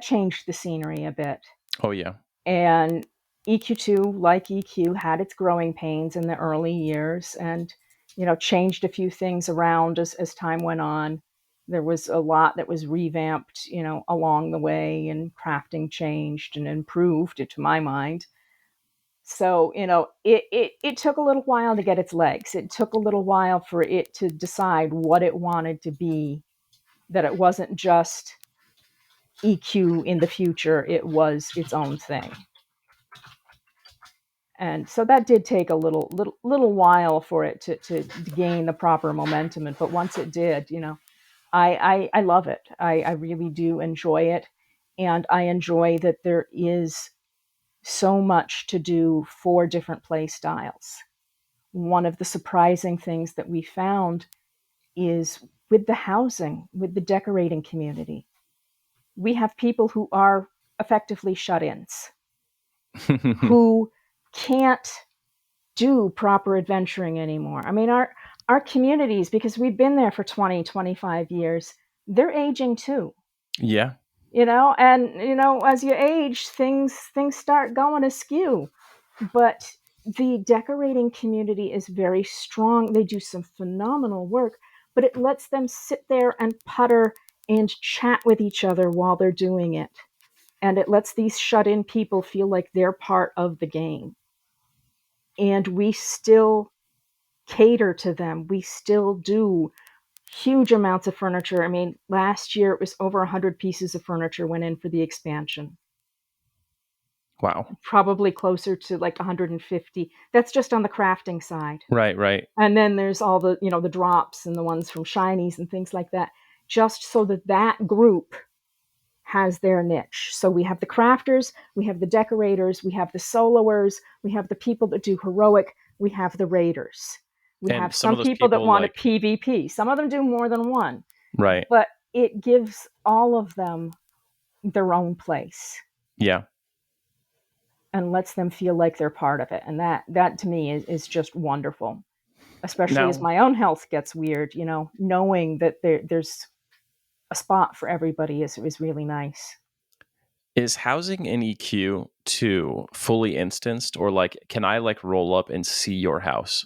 changed the scenery a bit. Oh yeah. And EQ2, like EQ, had its growing pains in the early years, and changed a few things around as time went on. There was a lot that was revamped, along the way, and crafting changed and improved, to my mind. So it took a little while to get its legs. It took a little while for it to decide what it wanted to be. That it wasn't just EQ in the future; it was its own thing. And so that did take a little while for it to gain the proper momentum. But once it did, I love it. I really do enjoy it, and I enjoy that there is so much to do for different play styles. One of the surprising things that we found is with the housing, with the decorating community. We have people who are effectively shut-ins, who can't do proper adventuring anymore. I mean, our communities, because we've been there for 20, 25 years, they're aging too. Yeah. And as you age, things start going askew. But the decorating community is very strong. They do some phenomenal work, but it lets them sit there and putter and chat with each other while they're doing it. And it lets these shut in people feel like they're part of the game. And we still cater to them. We still do huge amounts of furniture. I mean, last year it was over 100 pieces of furniture went in for the expansion. Wow. Probably closer to like 150. That's just on the crafting side. Right, right. And then there's all the drops and the ones from shinies and things like that. just so that that group has their niche. So we have the crafters, we have the decorators, we have the soloers, we have the people that do heroic, we have the raiders. We And have some of some those people that people, want a like, PvP. Some of them do more than one, right. but it gives all of them their own place Yeah. and lets them feel like they're part of it. And that to me is just wonderful, especially as Now, my own health gets weird, knowing that there's a spot for everybody is really nice. is housing in EQ2 fully instanced, or like, can I like roll up and see your house?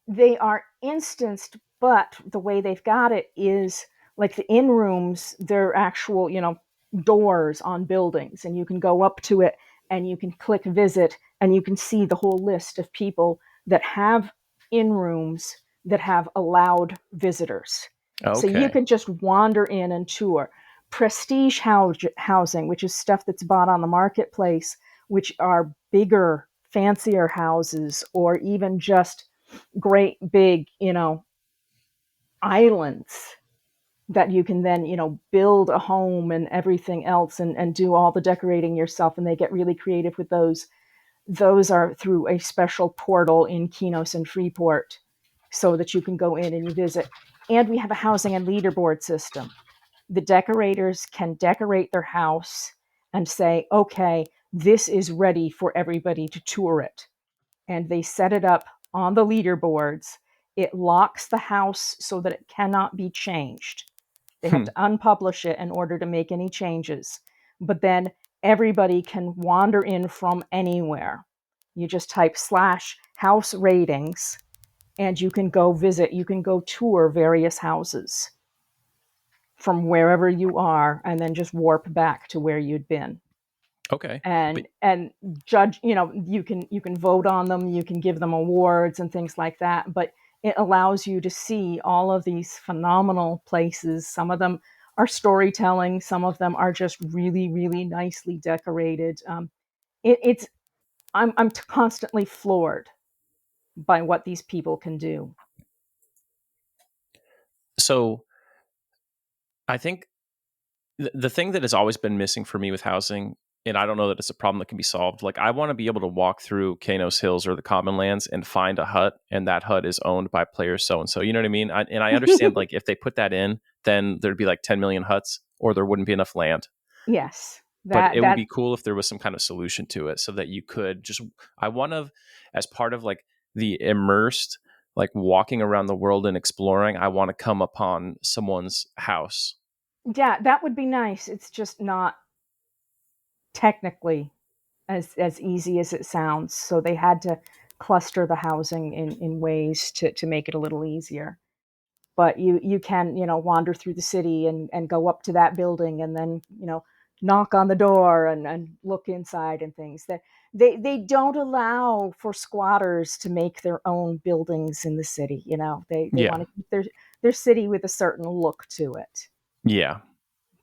They are instanced, but the way they've got it is like the in rooms, they're actual, doors on buildings, and you can go up to it and you can click visit and you can see the whole list of people that have in rooms that have allowed visitors. So you Okay. can just wander in and tour. Prestige housing, which is stuff that's bought on the marketplace, which are bigger, fancier houses, or even just great big, islands that you can then, build a home and everything else and do all the decorating yourself. And they get really creative with those. Those are through a special portal in Kinos and Freeport so that you can go in and you visit. And we have a housing and leaderboard system. The decorators can decorate their house and say, okay, this is ready for everybody to tour it. And they set it up on the leaderboards. It locks the house so that it cannot be changed. They have Hmm. to unpublish it in order to make any changes. But then everybody can wander in from anywhere. You just type /house ratings and you can go visit, you can go tour various houses from wherever you are and then just warp back to where you'd been. Okay. But And judge, you can vote on them, you can give them awards and things like that, but it allows you to see all of these phenomenal places. Some of them are storytelling, some of them are just really really nicely decorated. It's I'm constantly floored by what these people can do. so I think the thing that has always been missing for me with housing, and I don't know that it's a problem that can be solved. Like, I want to be able to walk through Kanos Hills or the Common Lands and find a hut, and that hut is owned by player so and so. You know what I mean? And I understand, like, if they put that in, then there'd be like 10 million huts, or there wouldn't be enough land. Yes, But that it would that be cool if there was some kind of solution to it, so that you could just. I want to, as part of like the immersed, like walking around the world and exploring, I want to come upon someone's house. yeah, that would be nice. It's just not technically as easy as it sounds. So they had to cluster the housing in ways to make it a little easier. But you can, wander through the city and go up to that building and then, knock on the door and look inside and things. That they don't allow for squatters to make their own buildings in the city. They Yeah. want to keep their city with a certain look to it. Yeah.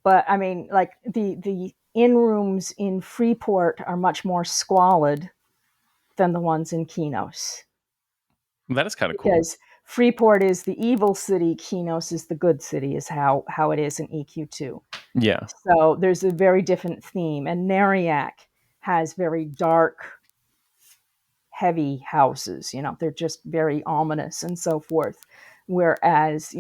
But I mean, like the in rooms in Freeport are much more squalid than the ones in Kinos That is kind of cool. because Freeport is the evil city, Kinos is the good city, is how it is in EQ2. Yeah. So there's a very different theme, and Nariak has very dark, heavy houses. They're just very ominous and so forth. Whereas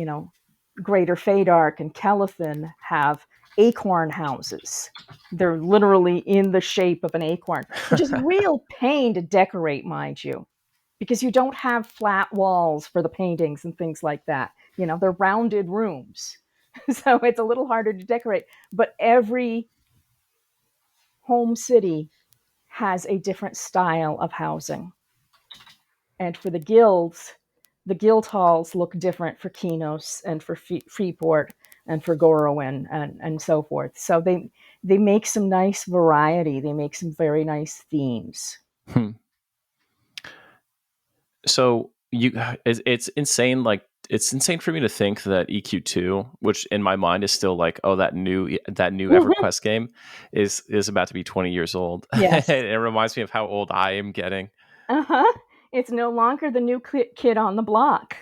Greater Fadark and Kelethin have acorn houses. They're literally in the shape of an acorn, which is a real pain to decorate, mind you, because you don't have flat walls for the paintings and things like that. They're rounded rooms. So it's a little harder to decorate. But every home city has a different style of housing. And for the guild halls look different for Kinos and for Freeport and for Gorowin and so forth. So they make some nice variety. They make some very nice themes. Hmm. So it's insane. Like, it's insane for me to think that EQ2, which in my mind is still like, oh, that new EverQuest game is about to be 20 years old. Yes. It reminds me of how old I am getting. Uh huh. It's no longer the new kid on the block.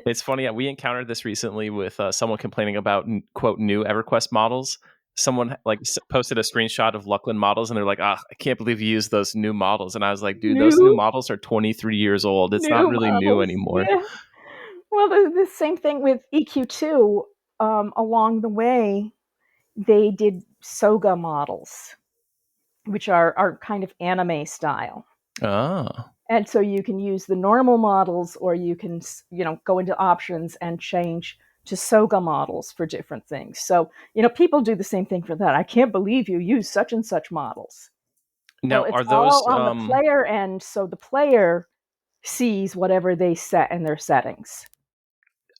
It's funny. We encountered this recently with someone complaining about quote new EverQuest models. Someone like posted a screenshot of Luckland models, and they're like, "Ah, I can't believe you used those new models." And I was like, "Dude, those new New models are 23 years old. It's not new really new models. anymore." Yeah. Well, the same thing with EQ2. Along the way, they did Soga models, which are kind of anime style. Oh, And so you can use the normal models, or you can, go into options and change to Soga models for different things. So, people do the same thing for that. I can't believe you use such and such models. Well, now it's are those all on the player end, so the player sees whatever they set in their settings.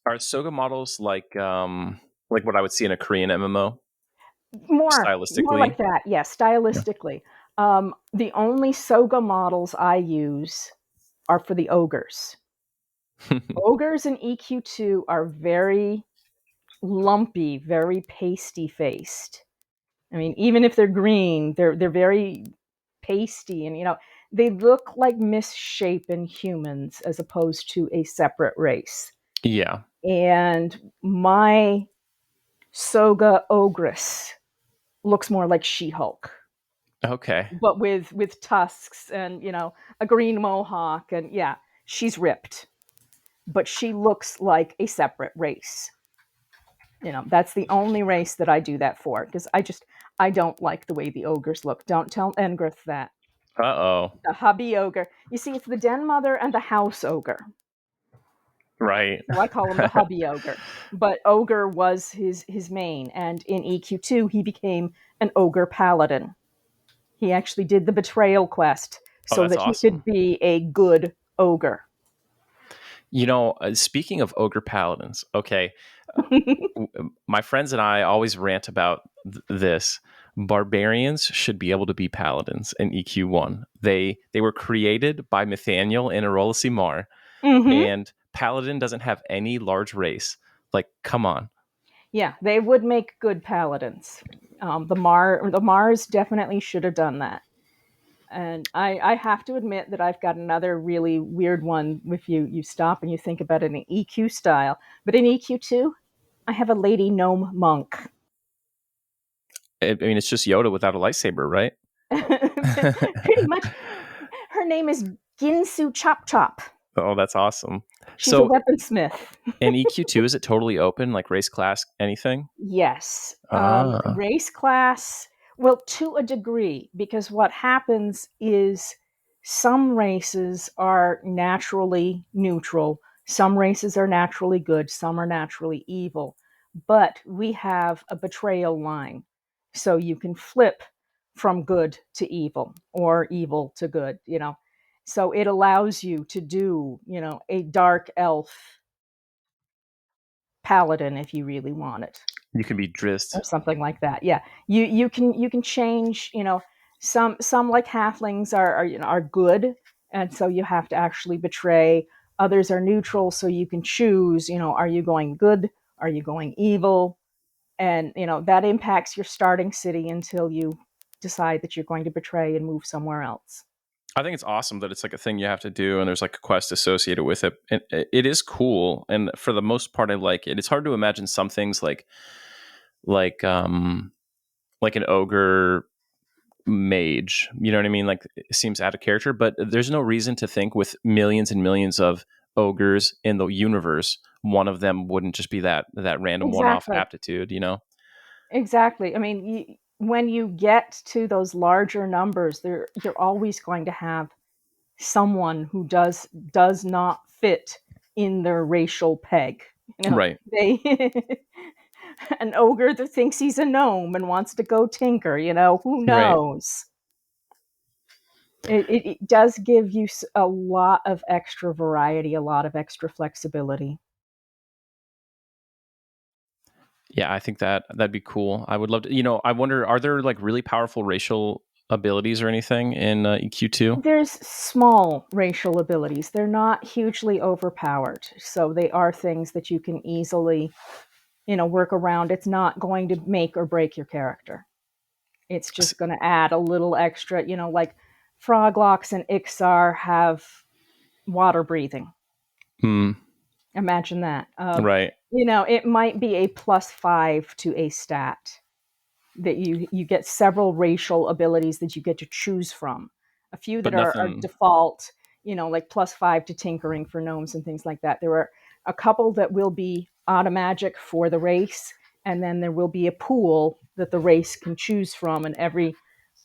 are Soga models like what I would see in a Korean MMO More stylistically? like that, yes, stylistically. The only Soga models I use are for the ogres. Yeah. Ogres in EQ2 are very lumpy, very pasty faced. I mean, even if they're green, they're very pasty, and they look like misshapen humans as opposed to a separate race. Yeah. And my Soga ogress looks more like She-Hulk, Okay. but with tusks and a green mohawk, and yeah, she's ripped, but she looks like a separate race. That's the only race that I do that for, because I don't like the way the ogres look. Don't tell Engrith that. Uh-oh. The hubby ogre. You see, it's the DenMother and the house ogre. Right. So I call him the hubby ogre. But ogre was his main, and in EQ2 he became an ogre paladin. He actually did the betrayal quest Oh, so that's that he could awesome. be a good ogre. Speaking of ogre paladins, okay, my friends and I always rant about this. Barbarians should be able to be paladins in EQ1. They were created by Nathaniel and Arola Mar, Hmm. and paladin doesn't have any large race. Like, come on. Yeah, they would make good paladins. The Mars definitely should have done that. And I have to admit that I've got another really weird one. If you stop and you think about it in EQ style, but in EQ2, I have a lady gnome monk. I mean, it's just Yoda without a lightsaber, right? Pretty much, her name is Ginsu Chop Chop. Oh, that's awesome. She's a So, weaponsmith. in EQ2, is it totally open, like race, class, anything? Yes. Ah, Race class, well, to a degree, because what happens is some races are naturally neutral, some races are naturally good, some are naturally evil. But we have a betrayal line. So you can flip from good to evil or evil to good. So it allows you to do, a dark elf paladin if you really want it, you can be Drizzt. or something like that. Yeah, you can change. Some like halflings are good, and so you have to actually betray. Others are neutral, so you can choose. Are you going good? Are you going evil? And that impacts your starting city until you decide that you're going to betray and move somewhere else. I think it's awesome that it's like a thing you have to do, and there's like a quest associated with it. And it is cool, and for the most part, I like it. It's hard to imagine some things like um like an ogre mage. You know what I mean? Like it seems out of character, but there's no reason to think with millions and millions of ogres in the universe, one of them wouldn't just be that random one-off Exactly. aptitude. You know? Exactly. I mean, when you get to those larger numbers, you're always going to have someone who does not fit in their racial peg. Right. They an ogre that thinks he's a gnome and wants to go tinker. Who Right. knows? It does give you a lot of extra variety, a lot of extra flexibility. Yeah, I think that'd be cool. I would love to. I wonder, are there like really powerful racial abilities or anything in EQ2? There's small racial abilities. They're not hugely overpowered, so they are things that you can easily, work around. It's not going to make or break your character. It's just going to add a little extra, like Froglocks and Ixar have water breathing. Hmm. Imagine that. Right. It might be a +5 to a stat that you get several racial abilities that you get to choose from. A few But that are nothing. default, like +5 to tinkering for gnomes and things like that. There are a couple that will be automagic for the race, and then there will be a pool that the race can choose from, and every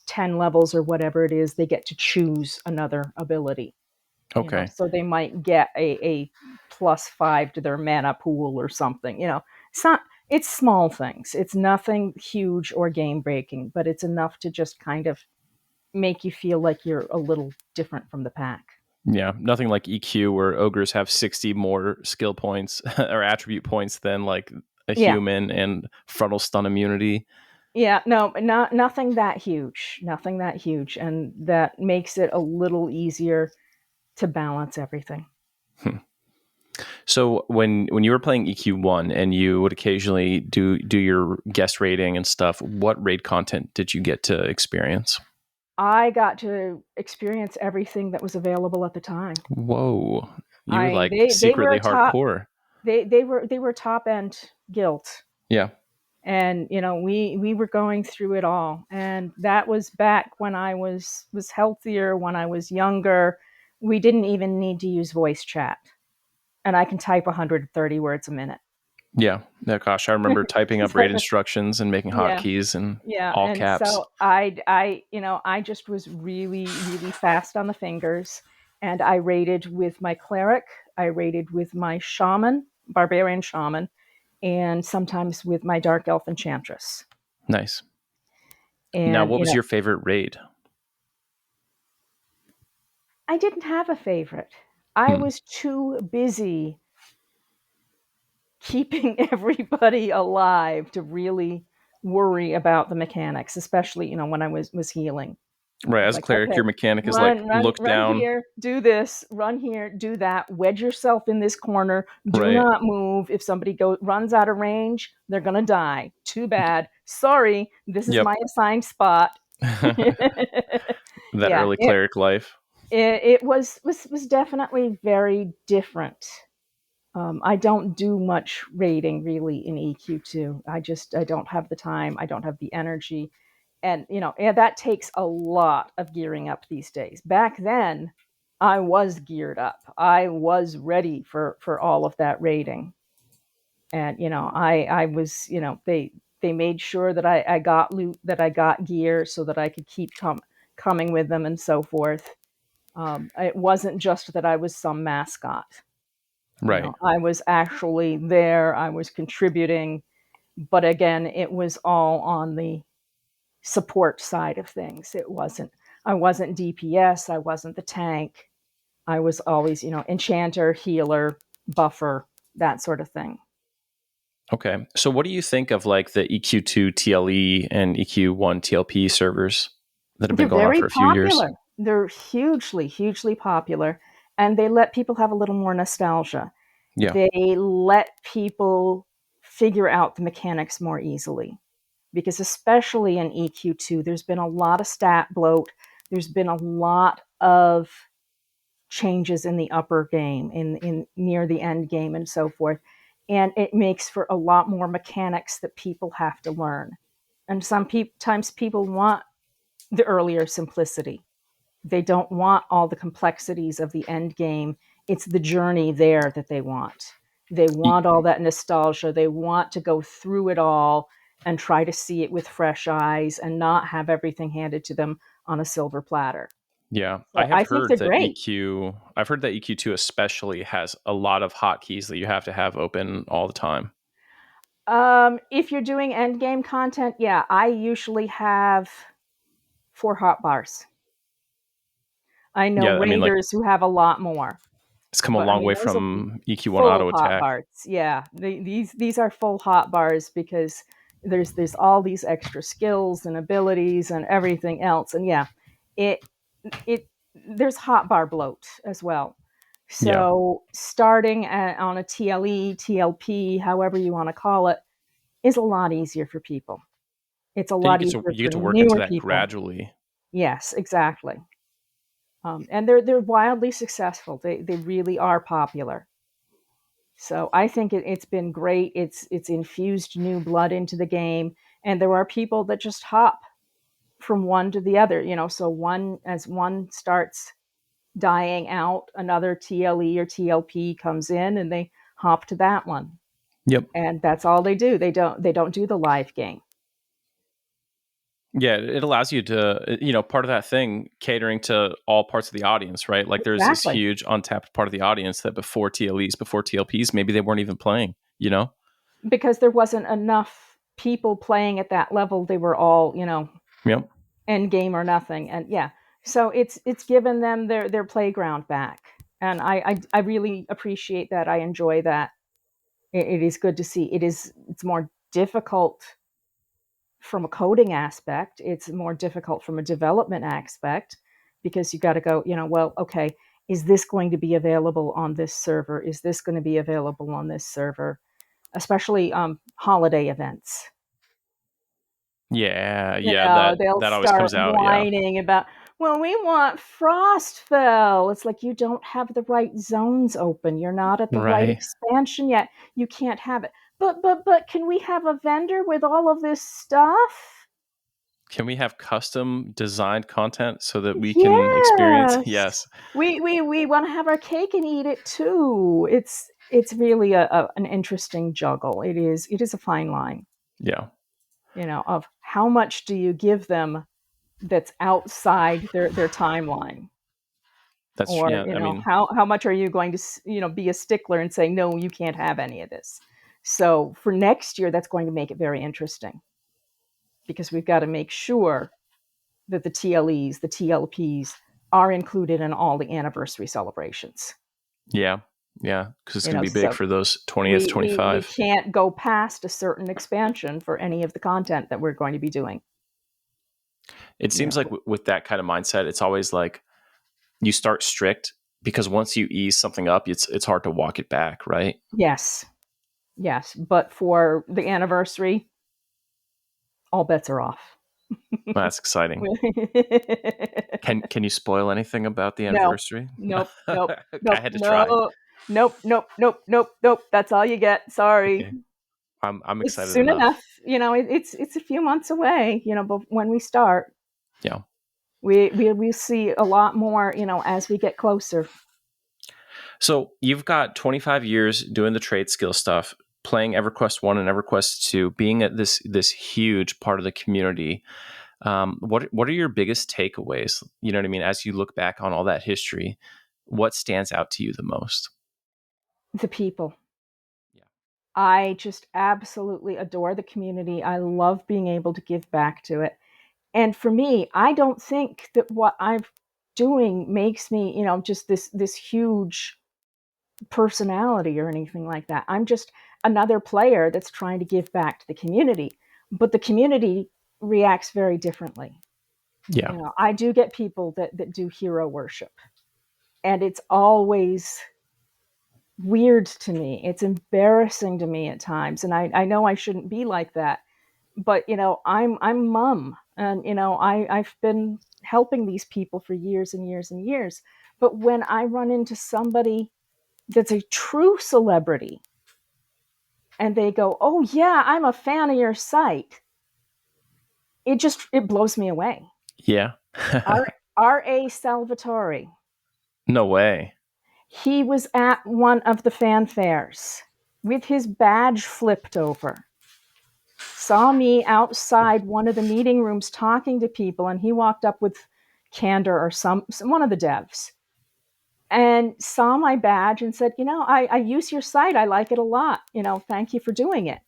10 levels or whatever it is, they get to choose another ability. Okay. So they might get a +5 to their mana pool or something. It's not, it's small things. It's nothing huge or game breaking, but it's enough to just kind of make you feel like you're a little different from the pack. Yeah, nothing like EQ where ogres have 60 more skill points or attribute points than like a Yeah. human, and frontal stun immunity. Yeah, no, nothing that huge. Nothing that huge. And that makes it a little easier to balance everything. Hmm. So when you were playing EQ1 and you would occasionally do your guest raiding and stuff, what raid content did you get to experience? I got to experience everything that was available at the time. Whoa, you were I like they were secretly a top hardcore. they were top end guild, Yeah, and we were going through it all, and that was back when I was healthier, when I was younger. We didn't even need to use voice chat, and I can type 130 words a minute. yeah. No, gosh, I remember typing up raid instructions and making Yeah. hotkeys and Yeah, all and caps. so I just was really, really fast on the fingers, and I raided with my cleric, I raided with my shaman, barbarian shaman, and sometimes with my dark elf enchantress. Nice. Now, And what was your favorite raid? I didn't have a favorite. I Hmm. was too busy keeping everybody alive to really worry about the mechanics, especially when I was healing. Right, It's as a like, cleric, okay, your mechanic is like run, run, look run down. here, do this, run here, do that, wedge yourself in this corner, do Right. not move. If somebody runs out of range, they're gonna die. Too bad. Sorry, this is Yep. my assigned spot. That Yeah, early it cleric life. it, it was definitely very different. I don't do much raiding really in EQ2. I don't have the time. I don't have the energy, and that takes a lot of gearing up these days. Back then, I was geared up. I was ready for all of that raiding, and I was they made sure that I got loot, that I got gear, so that I could keep coming with them and so forth. It wasn't just that I was some mascot. Right. I was actually there, I was contributing, but again, it was all on the support side of things. I wasn't DPS, I wasn't the tank. I was always, enchanter, healer, buffer, that sort of thing. Okay. So what do you think of like the EQ2 TLE and EQ1 TLP servers that have been They're going on very for a few years? popular. They're hugely, hugely popular, and they let people have a little more nostalgia. Yeah. They let people figure out the mechanics more easily, because especially in EQ2, there's been a lot of stat bloat. There's been a lot of changes in the upper game, in near the end game, and so forth. And it makes for a lot more mechanics that people have to learn. And sometimes people want the earlier simplicity. They don't want all the complexities of the end game. It's the journey there that they want. They E- want all that nostalgia. They want to go through it all and try to see it with fresh eyes and not have everything handed to them on a silver platter. Yeah. So I think they're great. I've heard that EQ2 especially has a lot of hotkeys that you have to have open all the time. If you're doing end game content, yeah, I usually have 4 hotbars. I know Yeah. I mean, like, raiders who have a lot more. it's come a But I long mean, way those will be from EQ1 full auto hot attack. bars. Yeah, these are full hot bars because there's all these extra skills and abilities and everything else. And yeah, it it there's hot bar bloat as well. Yeah. So starting on a TLE, TLP, however you want to call it, is a lot easier for people. It's a And lot easier you get for to work into newer that people. gradually. Yes, exactly. And they're wildly successful. They really are popular. So I think it's been great. It's infused new blood into the game, and there are people that just hop from one to the other. So one starts dying out, another TLE or TLP comes in, and they hop to that one, Yep. and that's all they do. They don't do the live game. Yeah, it allows you to, part of that thing catering to all parts of the audience, right? Like there's this Exactly. huge untapped part of the audience that before TLEs, before TLPs, maybe they weren't even playing, Because there wasn't enough people playing at that level. They were all, Yep. end game or nothing. And yeah, so it's given them their playground back. And I really appreciate that. I enjoy that. It is good to see. It's more difficult from a coding aspect. It's more difficult from a development aspect, because you got to go, well, okay, is this going to be available on this server? Is this going to be available on this server? Especially holiday events. Yeah, yeah, They'll that always start comes out. Yeah, whining about, well, we want Frostfell. It's like, you don't have the right zones open. You're not at the right right. expansion yet. You can't have it. But can we have a vendor with all of this stuff? Can we have custom designed content so that we can experience? Yes. Yes. We want to have our cake and eat it too. It's really an interesting juggle. It is a fine line, Yeah, of how much do you give them that's outside their timeline, or yeah. I mean, how much are you going to be a stickler and say, no, you can't have any of this. So for next year, that's going to make it very interesting, because we've got to make sure that the TLEs, the TLPs, are included in all the anniversary celebrations. yeah, yeah, because it's going to be big So for those 20th, we 25. can't go past a certain expansion for any of the content that we're going to be doing. It You seems like know, with that kind of mindset, it's always like you start strict because once you ease something up, it's hard to walk it back, right? yes, yes, but for the anniversary, all bets are off. That's exciting. Can you spoil anything about the No, anniversary? nope, nope, I nope, had to try. no, nope, nope, nope, nope, nope. That's all you get. Sorry. Okay, I'm It's excited soon enough. enough. It's a few months away. But when we start, Yeah. we see a lot more. As we get closer. So you've got 25 years doing the trade skill stuff, playing EverQuest 1 and EverQuest 2, being at this huge part of the community. What are your biggest takeaways? You know what I mean? As you look back on all that history, what stands out to you the most? The people. Yeah. I just absolutely adore the community. I love being able to give back to it. And for me, I don't think that what I'm doing makes me, just this huge personality or anything like that. I'm just another player that's trying to give back to the community. But the community reacts very differently. Yeah. I do get people that do hero worship. And it's always weird to me. It's embarrassing to me at times. And I know I shouldn't be like that. But I'm mum, and I've been helping these people for years and years and years. But when I run into somebody that's a true celebrity, and they go, "Oh yeah, I'm a fan of your site," it blows me away. Yeah. R.A. Salvatore, No way. he was at one of the fanfares with his badge flipped over, saw me outside one of the meeting rooms talking to people, and he walked up with Candor or one of the devs, and saw my badge and said, I use your site. I like it a lot. Thank you for doing it.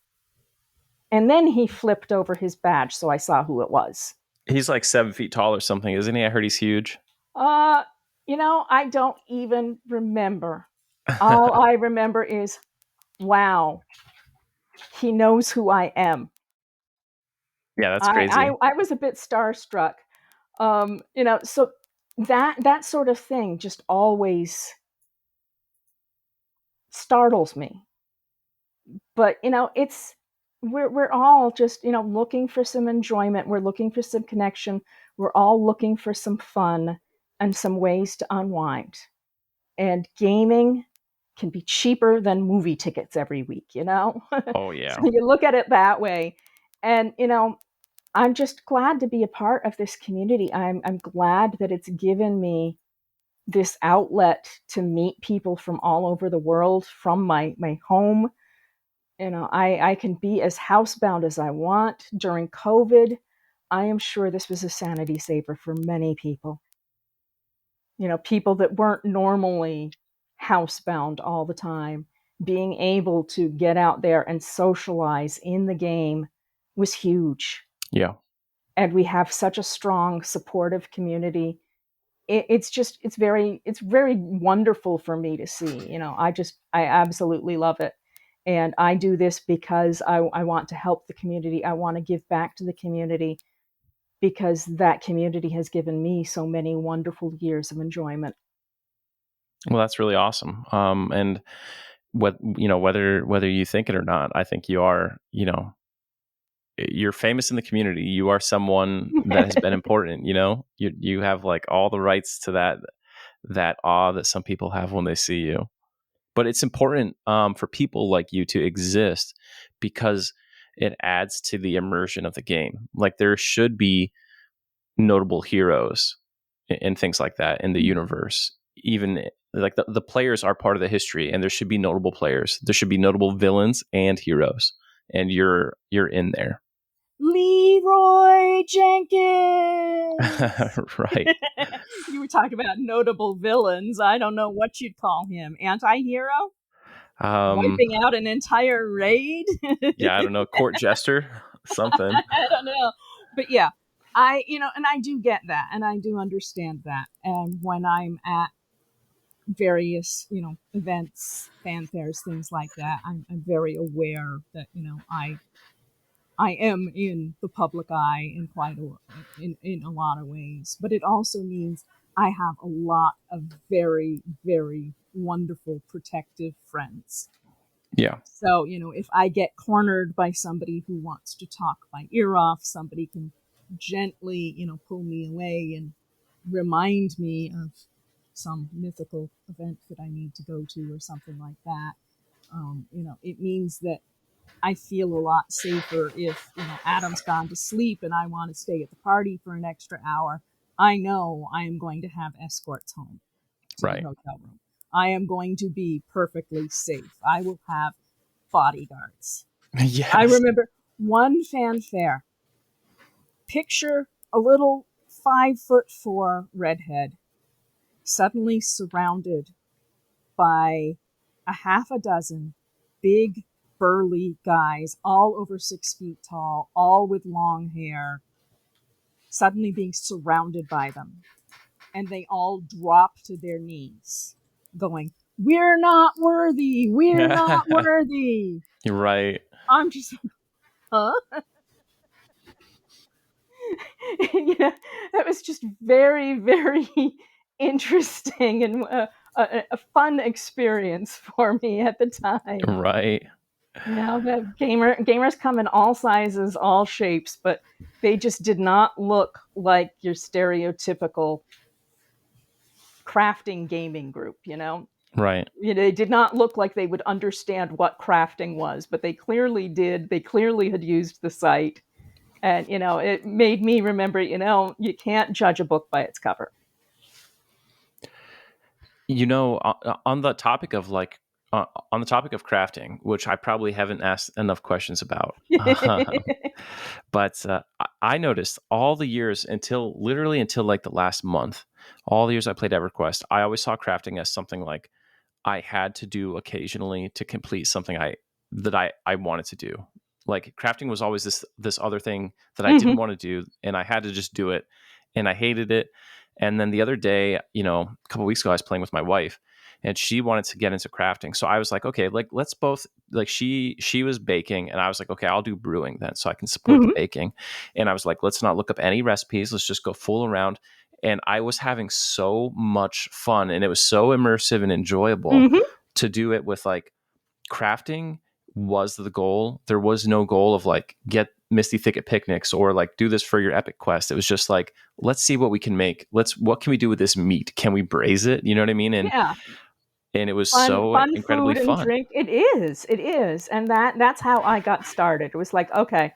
And then he flipped over his badge, so I saw who it was. He's like 7 feet tall or something, isn't he? I heard he's huge. Uh, I don't even remember. All I remember is, wow, he knows who I am. Yeah, that's I, crazy. I, I was a bit starstruck. So that sort of thing just always startles me. But it's we're all just looking for some enjoyment. We're looking for some connection. We're all looking for some fun and some ways to unwind. And gaming can be cheaper than movie tickets every week, you know? Oh So yeah. you look at it that way. And, I'm just glad to be a part of this community. I'm glad that it's given me this outlet to meet people from all over the world from my home. I can be as housebound as I want. During COVID, I am sure this was a sanity saver for many people. People that weren't normally housebound all the time, being able to get out there and socialize in the game was huge. Yeah. And we have such a strong, supportive community. It's very wonderful for me to see. I absolutely love it. And I do this because I want to help the community. I want to give back to the community because that community has given me so many wonderful years of enjoyment. Well, that's really awesome. And whether you think it or not, I think you are, you're famous in the community. You are someone that has been important, you have like all the rights to that awe that some people have when they see you. But it's important for people like you to exist because it adds to the immersion of the game. Like there should be notable heroes and things like that in the universe. Even like the players are part of the history, and there should be notable players. There should be notable villains and heroes, and you're in there. Leroy Jenkins. Right. You were talking about notable villains. I don't know what you'd call him. Anti-hero? Um, Wiping out an entire raid? yeah, I don't know, court jester, something. I don't know. But yeah, and I do get that, and I do understand that. And when I'm at various, events, fanfares, things like that, I'm very aware that, I am in the public eye in in a lot of ways, but it also means I have a lot of very, very wonderful protective friends. Yeah. So, if I get cornered by somebody who wants to talk my ear off, somebody can gently, pull me away and remind me of some mythical event that I need to go to or something like that. It means that I feel a lot safer if, Adam's gone to sleep and I want to stay at the party for an extra hour. I know I am going to have escorts home to the Right. hotel room. I am going to be perfectly safe. I will have bodyguards. I Yes. remember one fanfare. Picture a little 5'4" redhead suddenly surrounded by a half a dozen big, burly guys, all over 6 feet tall, all with long hair, suddenly being surrounded by them. And they all drop to their knees, going, "We're not worthy! We're not worthy!" You're right. I'm just, huh? Yeah, that was just very, very interesting and a fun experience for me at the time. Right. The gamers come in all sizes, all shapes, but they just did not look like your stereotypical crafting gaming group. Right. They did not look like they would understand what crafting was, but they clearly did. They clearly had used the site, and it made me remember. You can't judge a book by its cover. On the topic of on the topic of crafting, which I probably haven't asked enough questions about, but I noticed all the years until like the last month, all the years I played EverQuest, I always saw crafting as something like I had to do occasionally to complete something I wanted to do. Like crafting was always this other thing that I didn't Mhm. want to do, and I had to just do it, and I hated it. And then the other day, a couple of weeks ago, I was playing with my wife, and she wanted to get into crafting. So I was like, okay, like let's both like she was baking, and I was like, okay, I'll do brewing then, so I can support the Mhm. baking. And I was like, let's not look up any recipes. Let's just go fool around. And I was having so much fun, and it was so immersive and enjoyable Mhm. to do it with like crafting was the goal. There was no goal of like get Misty Thicket picnics or like do this for your epic quest. It was just like, let's see what we can make. What can we do with this meat? Can we braise it? You know what I mean? And Yeah. And it was fun so fun incredibly food and fun. drink. It is, and that's how I got started. It was like, okay,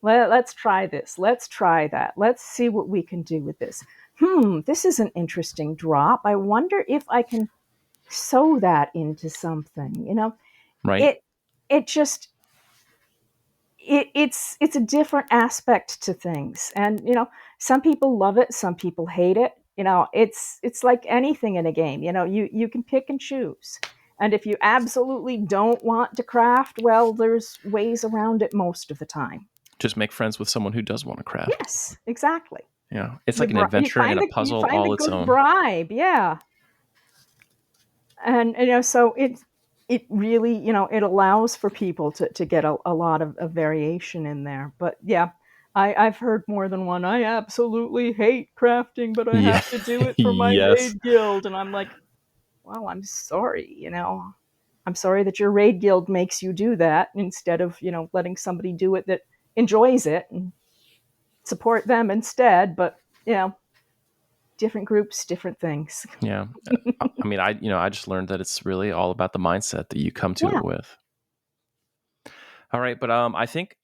let's try this, let's try that, let's see what we can do with this. This is an interesting drop. I wonder if I can sew that into something. Right? It just it's a different aspect to things, and some people love it, some people hate it. It's like anything in a game. You can pick and choose, and if you absolutely don't want to craft, well, there's ways around it most of the time. Just make friends with someone who does want to craft. Yes, exactly. Yeah. It's you, like an bri- you adventure and find a the you puzzle find the all its good own. bribe, yeah. And so it really, it allows for people to get a lot of variation in there. But yeah, I've heard more than one, I absolutely hate crafting, but I Yeah. have to do it for my Yes. raid guild. And I'm like, well, I'm sorry. I'm sorry that your raid guild makes you do that instead of letting somebody do it that enjoys it, and support them instead. But different groups, different things. Yeah. I mean, I just learned that it's really all about the mindset that you come to Yeah. it with. All right, but I think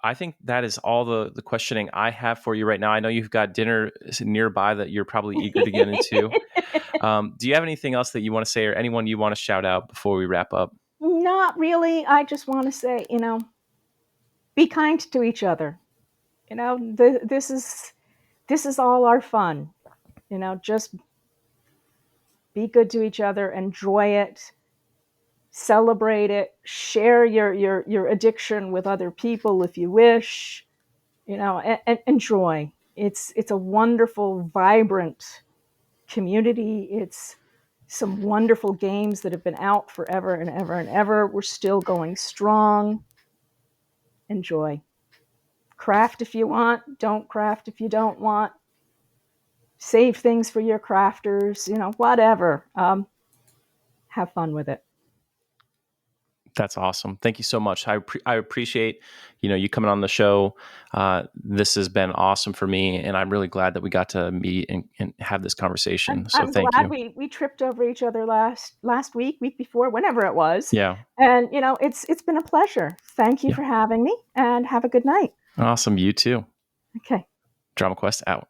that is all the questioning I have for you right now. I know you've got dinner nearby that you're probably eager to get into. Do you have anything else that you want to say, or anyone you want to shout out before we wrap up? Not really. I just want to say, be kind to each other. This is all our fun. Just be good to each other, enjoy it, celebrate it, share your addiction with other people if you wish. And enjoy. It's a wonderful, vibrant community. It's some wonderful games that have been out forever and ever and ever. We're still going strong. Enjoy. Craft if you want, don't craft if you don't want. Save things for your crafters, whatever. Have fun with it. That's awesome. Thank you so much. I appreciate you coming on the show. This has been awesome for me, and I'm really glad that we got to meet and have this I'm, conversation. So I'm thank glad you. we tripped over each other last week before, whenever it was. Yeah. And it's been a pleasure. Thank you Yeah. for having me, and have a good night. Awesome. You too. Okay. DramaQuest out.